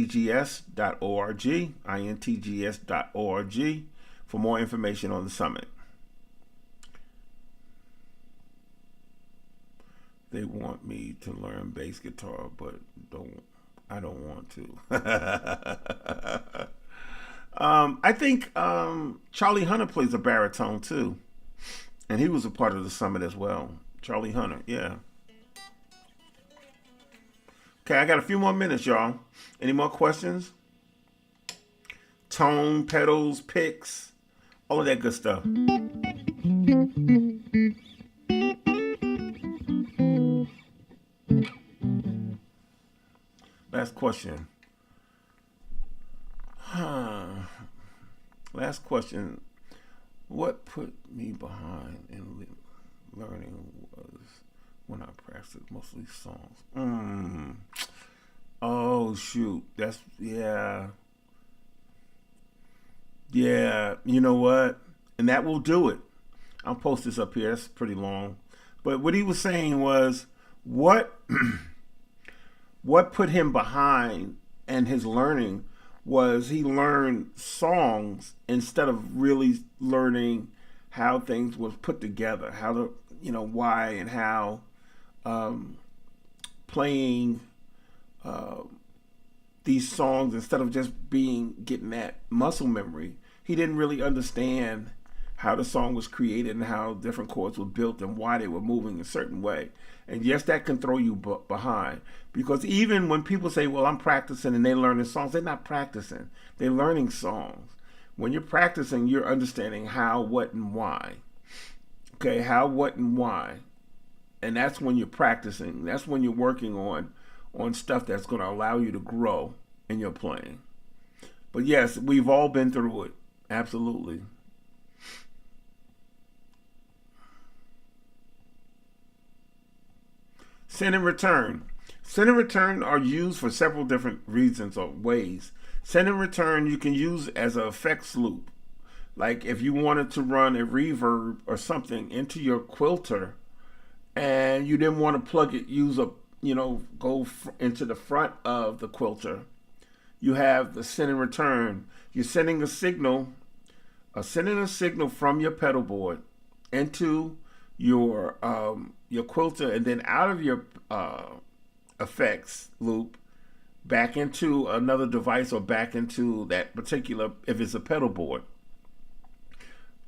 for more information on the summit. They want me to learn bass guitar, but I don't want to. I think Charlie Hunter plays a baritone too, and he was a part of the summit as well. Charlie Hunter, yeah. Okay, I got a few more minutes, y'all. Any more questions? Tone, pedals, picks, all of that good stuff. Last question. Last question. What put me behind in learning was when I practiced mostly songs. Oh, shoot. That's, yeah. Yeah, you know what? And that will do it. I'll post this up here. It's pretty long. But what he was saying was, what put him behind in his learning was he learned songs instead of really learning how things was put together, how to, why and how playing these songs instead of just getting that muscle memory. He didn't really understand how the song was created and how different chords were built and why they were moving a certain way. And yes, that can throw you behind, because even when people say, well, I'm practicing and they learning songs, they're not practicing. They're learning songs. When you're practicing, you're understanding how, what, and why. Okay, how, what, and why. And that's when you're practicing. That's when you're working on stuff that's going to allow you to grow in your playing. But yes, we've all been through it. Absolutely. Send and return. Send and return are used for several different reasons or ways. Send and return you can use as an effects loop. Like if you wanted to run a reverb or something into your quilter and you didn't want to plug it, go into the front of the quilter, you have the send and return. You're sending a signal from your pedal board into your quilter, and then out of your effects loop back into another device or back into that particular, if it's a pedal board.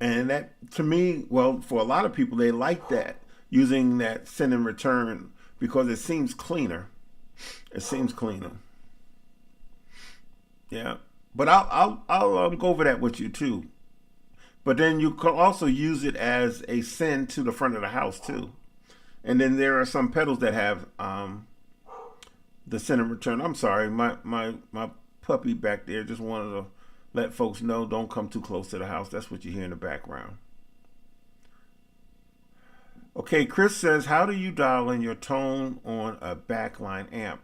And that, to me, well, for a lot of people, they like that, using that send and return, because it seems cleaner. It seems cleaner. Yeah, but I'll go over that with you too. But then you can also use it as a send to the front of the house too. And then there are some pedals that have the send and return. I'm sorry, my puppy back there just wanted to let folks know don't come too close to the house. That's what you hear in the background. Okay, Chris says, how do you dial in your tone on a backline amp?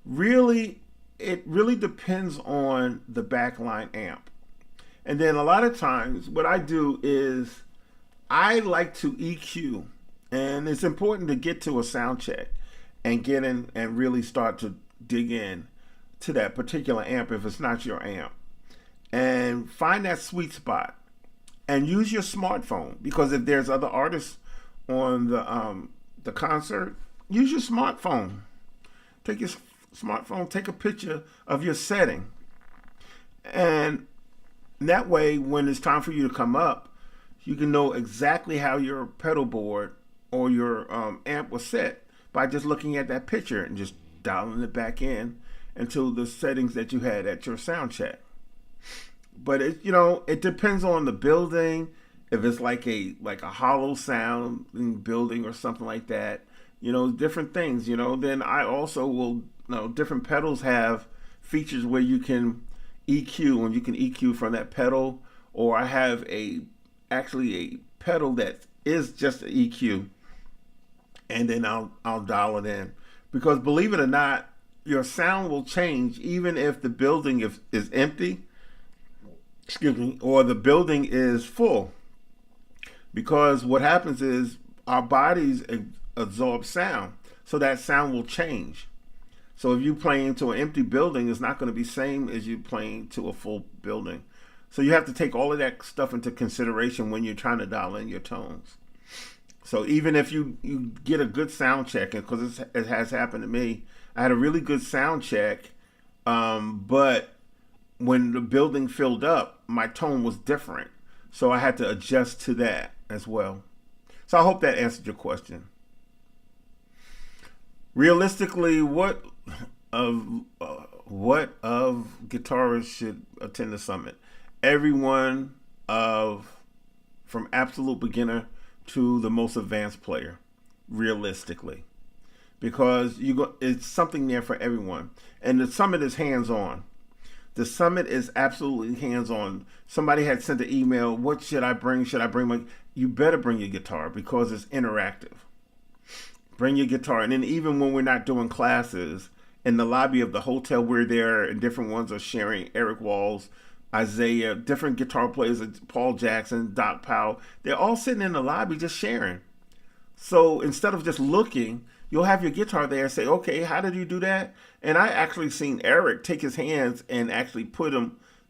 Really, it really depends on the backline amp. And then a lot of times what I do is I like to EQ. And it's important to get to a sound check and get in and really start to dig in to that particular amp if it's not your amp. And find that sweet spot and use your smartphone, because if there's other artists on the concert, use your smartphone. Take your smartphone, take a picture of your setting. And that way, when it's time for you to come up, you can know exactly how your pedal board or your amp was set by just looking at that picture and just dialing it back in into the settings that you had at your sound check. But it depends on the building. If it's like a hollow sound building or something like that, different things. Then I also will. Different pedals have features where you can EQ, and you can EQ from that pedal. Or I have actually a pedal that is just an EQ, and then I'll dial it in, because believe it or not, your sound will change even if the building is empty. Excuse me, or the building is full. Because what happens is our bodies absorb sound, so that sound will change. So if you're playing to an empty building, it's not going to be the same as you playing to a full building. So you have to take all of that stuff into consideration when you're trying to dial in your tones. So even if you get a good sound check, because it has happened to me, I had a really good sound check, but when the building filled up, my tone was different. So I had to adjust to that as well. So I hope that answered your question. Realistically, what of guitarists should attend the summit? Everyone from absolute beginner to the most advanced player, realistically, because it's something there for everyone. And the summit is hands-on. The summit is absolutely hands-on. Somebody had sent an email, what should I bring? Should I bring you better bring your guitar, because it's interactive. Bring your guitar. And then even when we're not doing classes, in the lobby of the hotel we're there, and different ones are sharing. Eric Walls, Isaiah, different guitar players, Paul Jackson, Doc Powell, they're all sitting in the lobby just sharing. So instead of just looking, you'll have your guitar there and say, okay, how did you do that? And I actually seen Eric take his hands and actually put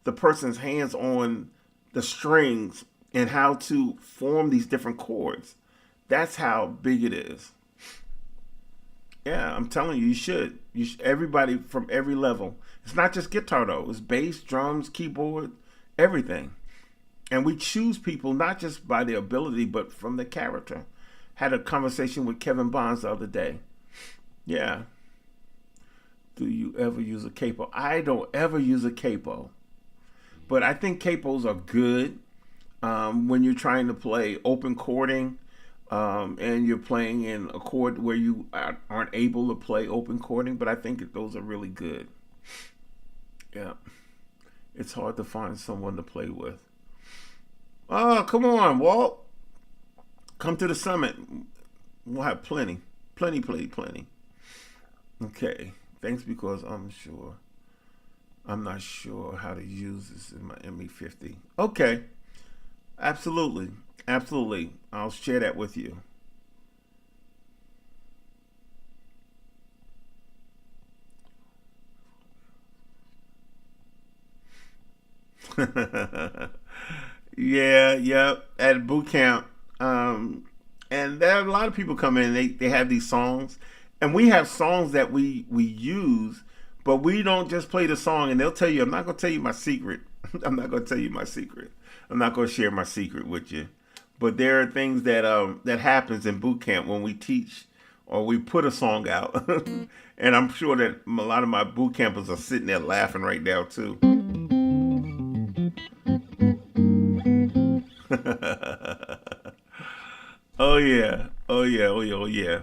the person's hands on the strings and how to form these different chords. That's how big it is. Yeah, I'm telling you, you should. Everybody from every level. It's not just guitar though. It's bass, drums, keyboard, everything. And we choose people not just by their ability, but from their character. Had a conversation with Kevin Bonds the other day. Yeah. Do you ever use a capo? I don't ever use a capo. But I think capos are good when you're trying to play open chording and you're playing in a chord where you aren't able to play open chording. But I think those are really good. Yeah. It's hard to find someone to play with. Oh, come on, Walt. Come to the summit. We'll have plenty. Plenty. Okay. Thanks, because I'm not sure how to use this in my ME50. Okay. Absolutely. I'll share that with you. Yeah. At boot camp, and there are a lot of people come in. They have these songs, and we have songs that we use, but we don't just play the song. And they'll tell you, I'm not going to tell you my secret. I'm not going to tell you my secret. I'm not going to share my secret with you. But there are things that happens in boot camp when we teach or we put a song out, and I'm sure that a lot of my boot campers are sitting there laughing right now too. Oh yeah. Oh yeah. Oh yeah. Oh yeah.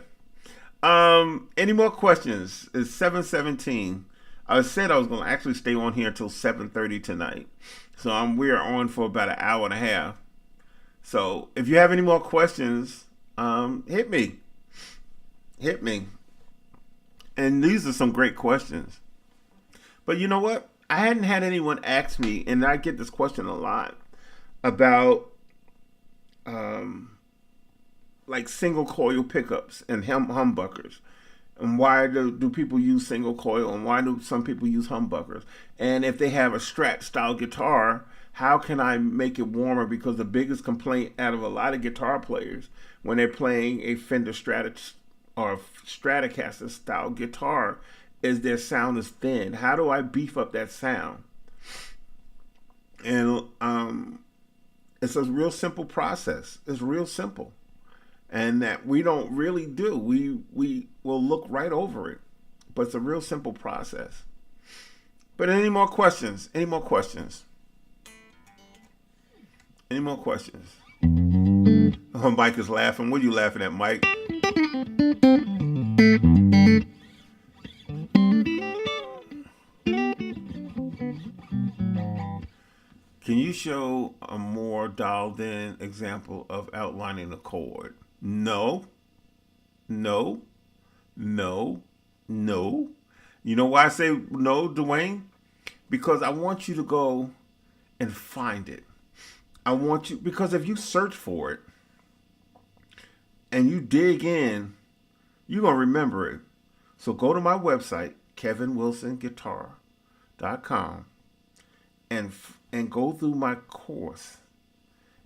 Any more questions? It's 7:17. I said I was gonna actually stay on here until 7:30 tonight. So we're on for about an hour and a half. So if you have any more questions, hit me. Hit me. And these are some great questions. But you know what? I hadn't had anyone ask me, and I get this question a lot about um, like single coil pickups and humbuckers. And why do people use single coil, and why do some people use humbuckers? And if they have a Strat style guitar, how can I make it warmer? Because the biggest complaint out of a lot of guitar players when they're playing a Fender or Stratocaster style guitar is their sound is thin. How do I beef up that sound? And it's a real simple process. It's real simple. And that we don't really do. We will look right over it. But it's a real simple process. But any more questions? Any more questions? Any more questions? Oh, Mike is laughing. What are you laughing at, Mike? Can you show a more dialed in example of outlining a chord? No, no, no, no. You know why I say no, Dwayne? Because I want you to go and find it. I want you, because if you search for it and you dig in, you're going to remember it. So go to my website, kevinwilsonguitar.com, and go through my course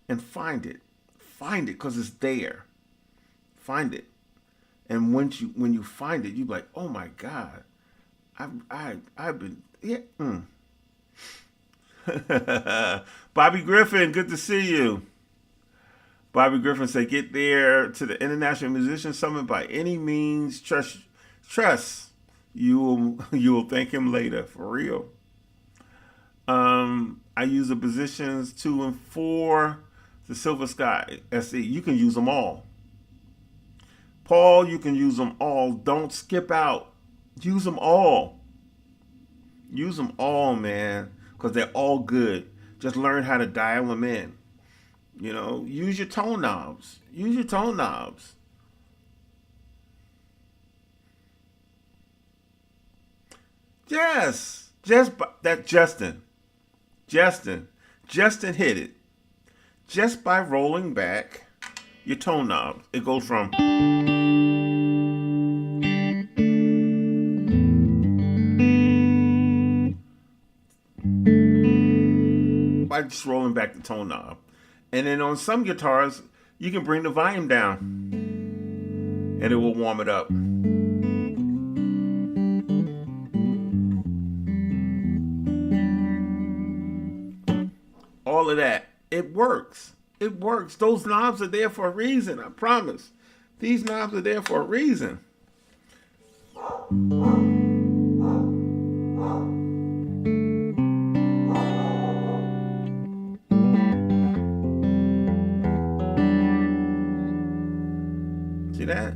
and find it. Find it because it's there. Find it. And when you find it, you're like, oh my God, I've been, yeah. Bobby Griffin, good to see you. Bobby Griffin said, get there to the International Musician Summit by any means. Trust you will thank him later, for real. I use the positions 2 and 4, the Silver Sky SE. You can use them all. Paul, you can use them all. Don't skip out. Use them all. Use them all, man, because they're all good. Just learn how to dial them in. You know, use your tone knobs. Use your tone knobs. Yes, Justin hit it. Just by rolling back your tone knobs, it goes from by just rolling back the tone knob. And then on some guitars, you can bring the volume down and it will warm it up. All of that. It works. It works. Those knobs are there for a reason, I promise. These knobs are there for a reason. See that?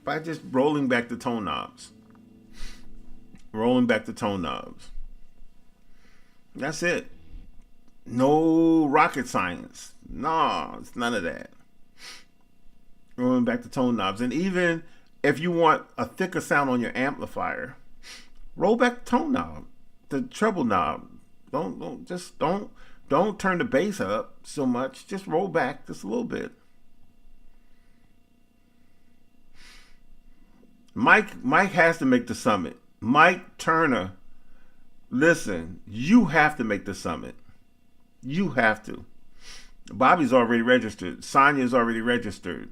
By just rolling back the tone knobs. Rolling back the tone knobs. That's it. No rocket science. No, it's none of that. Rolling back the tone knobs. And even if you want a thicker sound on your amplifier, roll back the tone knob, the treble knob. Don't turn the bass up so much. Just roll back just a little bit. Mike has to make the summit. Mike Turner, listen, you have to make the summit. You have to. Bobby's already registered. Sonia's already registered.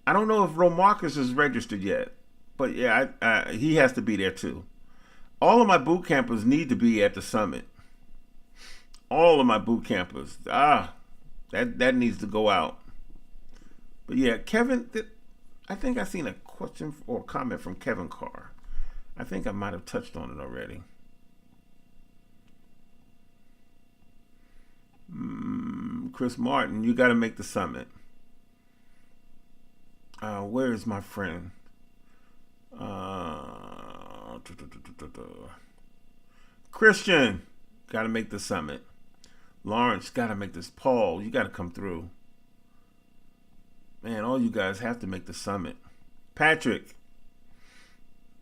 I don't know if Romarcus is registered yet, but yeah, he has to be there too. All of my boot campers need to be at the summit. All of my boot campers. That needs to go out. But yeah, Kevin, I think I seen a question or comment from Kevin Carr. I think I might have touched on it already. Chris Martin, you got to make the summit. Where is my friend? Christian, got to make the summit. Lawrence, got to make this. Paul, you got to come through. Man, all you guys have to make the summit. Patrick,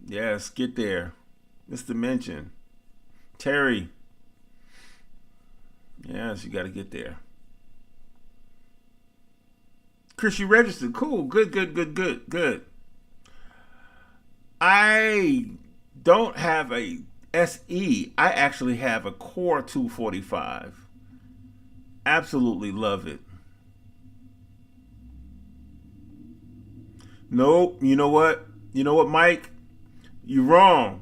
yes, get there. Mr. Mention. Terry, yes, you got to get there. Chris, you registered. Cool. Good. I don't have a SE. I actually have a Core 245. Absolutely love it. Nope. You know what? Mike? You're wrong.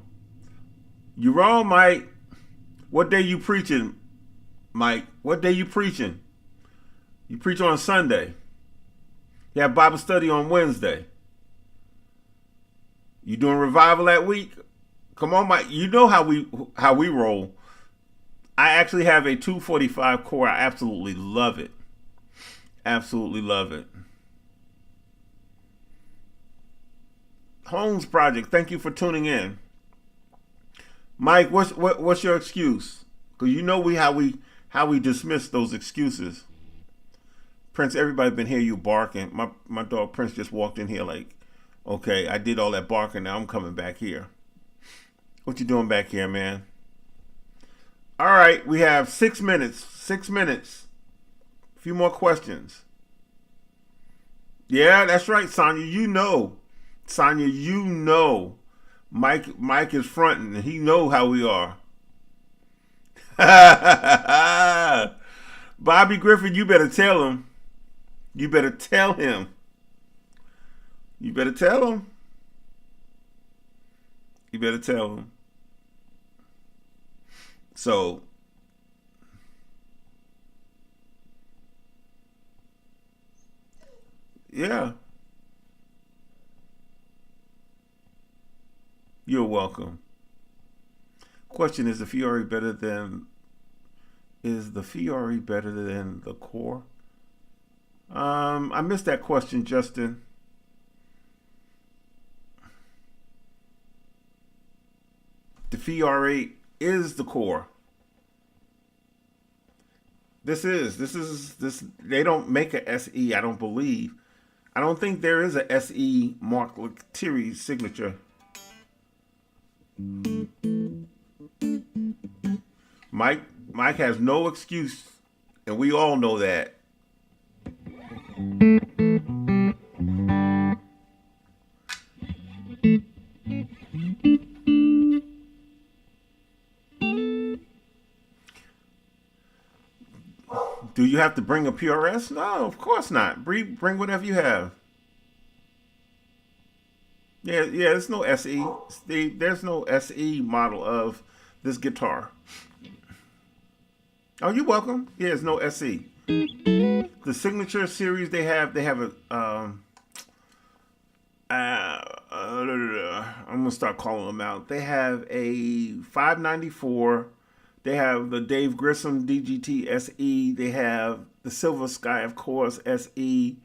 You're wrong, Mike. What day you preaching, Mike? What day you preaching? You preach on Sunday. You have Bible study on Wednesday. You doing revival that week? Come on, Mike. You know how we roll. I actually have a 245 core. I absolutely love it. Absolutely love it. Holmes Project, thank you for tuning in. Mike, what's your excuse? Because you know how we dismiss those excuses. Prince, everybody been hearing you barking. My dog Prince just walked in here like, okay, I did all that barking. Now I'm coming back here. What you doing back here, man? All right, we have 6 minutes. 6 minutes. A few more questions. Yeah, that's right, Sonia. You know, Mike is fronting, and he know how we are. Bobby Griffin, you better tell him. You better tell him. You better tell him. You better tell him. So, yeah. You're welcome. Question, is the Fiore better than the Core? I missed that question, Justin. The Fiore is the Core. This. They don't make a SE, I don't believe. I don't think there is a SE Mark Lettieri signature. Mike has no excuse, and we all know that. Do you have to bring a PRS? No, of course not. Bring whatever you have. Yeah, there's no SE. There's no SE model of this guitar. Oh, you're welcome. Yeah, there's no SE. The signature series they have a I'm gonna start calling them out. They have a 594. They have the Dave Grissom DGT SE. They have the Silver Sky, of course, SE.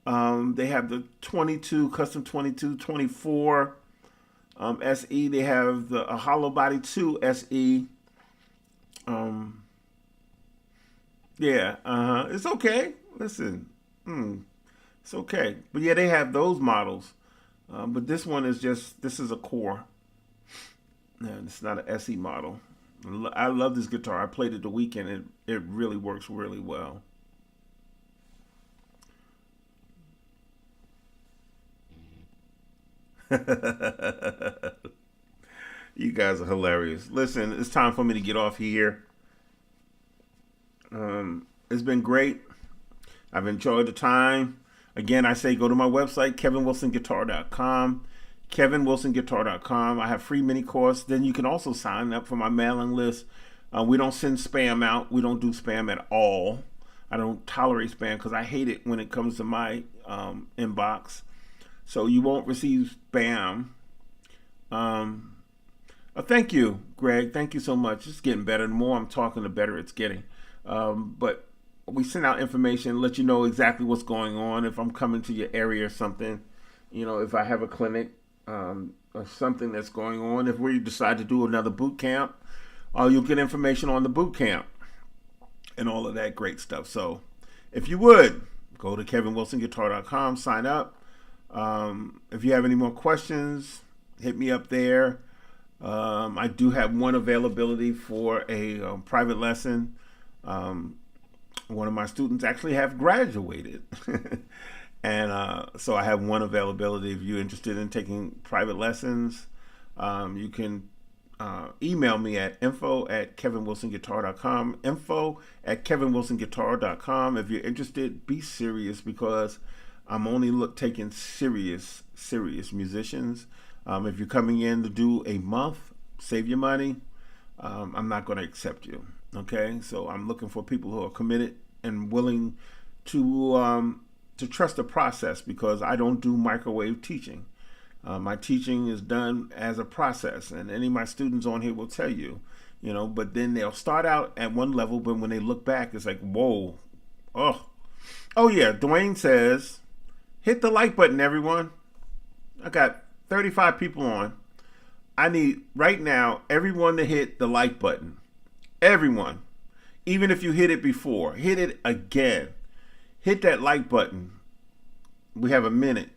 They have the 22 custom 24 SE. They have the Hollow Body 2 SE. It's okay. Listen, it's okay. But yeah, they have those models. But this one is this is a Core. Yeah, it's not an SE model. I love this guitar. I played it the weekend. It really works really well. You guys are hilarious. Listen, it's time for me to get off here. It's been great. I've enjoyed the time. Again, I say go to my website, kevinwilsonguitar.com. kevinwilsonguitar.com. I have free mini course. Then you can also sign up for my mailing list. We don't send spam out. We don't do spam at all. I don't tolerate spam because I hate it when it comes to my inbox. So you won't receive spam. Thank you, Greg. Thank you so much. It's getting better. The more I'm talking, the better it's getting. But we send out information, let you know exactly what's going on. If I'm coming to your area or something, if I have a clinic or something that's going on. If we decide to do another boot camp, you'll get information on the boot camp and all of that great stuff. So if you would, go to kevinwilsonguitar.com, sign up. If you have any more questions, hit me up there. I do have one availability for a private lesson. One of my students actually have graduated. And so I have one availability. If you're interested in taking private lessons, you can email me at info@kevinwilsonguitar.com, info@kevinwilsonguitar.com. If you're interested, be serious, because I'm only taking serious musicians. If you're coming in to do a month, save your money, I'm not going to accept you. Okay, so I'm looking for people who are committed and willing to trust the process, because I don't do microwave teaching. My teaching is done as a process, and any of my students on here will tell you, but then they'll start out at one level, but when they look back, it's like, whoa, oh yeah, Dwayne says, hit the like button, everyone. I got 35 people on. I need right now everyone to hit the like button. Everyone. Even if you hit it before, hit it again. Hit that like button. We have a minute.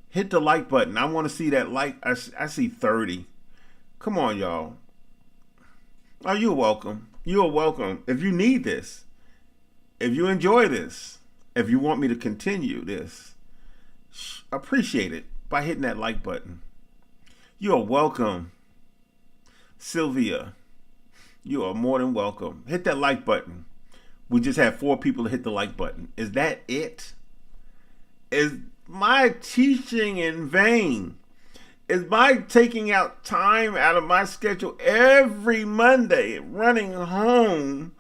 Hit the like button. I want to see that like. I see 30. Come on, y'all. Oh, you're welcome. You're welcome. If you need this, if you enjoy this, if you want me to continue this, appreciate it by hitting that like button. You're welcome. Sylvia, you are more than welcome. Hit that like button. We just have 4 people to hit the like button. Is that it? Is my teaching in vain? Is my taking out time out of my schedule every Monday, running home,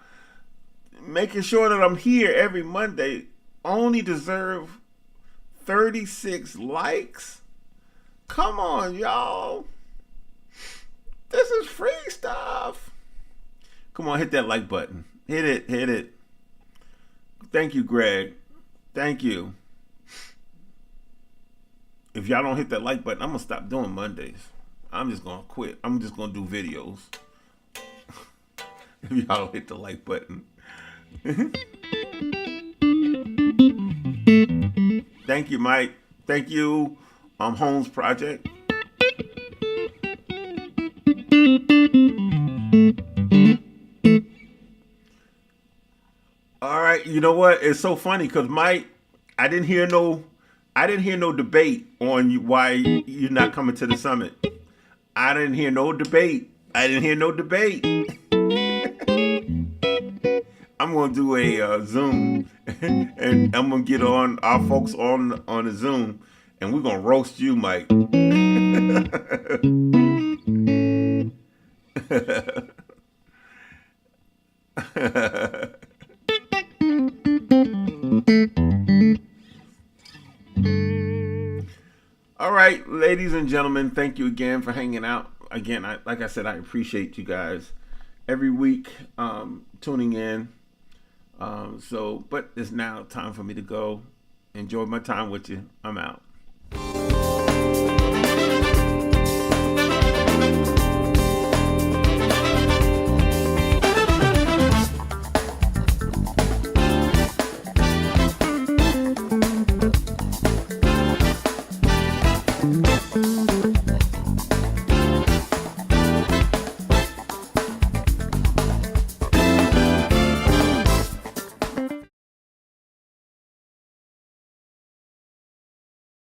making sure that I'm here every Monday, only deserve 36 likes? Come on, y'all. This is free stuff. Come on, hit that like button. Hit it. Thank you, Greg. Thank you. If y'all don't hit that like button, I'm going to stop doing Mondays. I'm just going to quit. I'm just going to do videos. If y'all don't hit the like button. Thank you, Mike. Thank you, Holmes Project. All right, you know what? It's so funny because Mike, I didn't hear no debate on why you're not coming to the summit. I didn't hear no debate. I'm gonna do a Zoom, and I'm gonna get on our folks on a Zoom, and we're gonna roast you, Mike. All right, ladies and gentlemen, thank you again for hanging out. Again, like I said, I appreciate you guys every week tuning in. But it's now time for me to go. Enjoy my time with you. I'm out.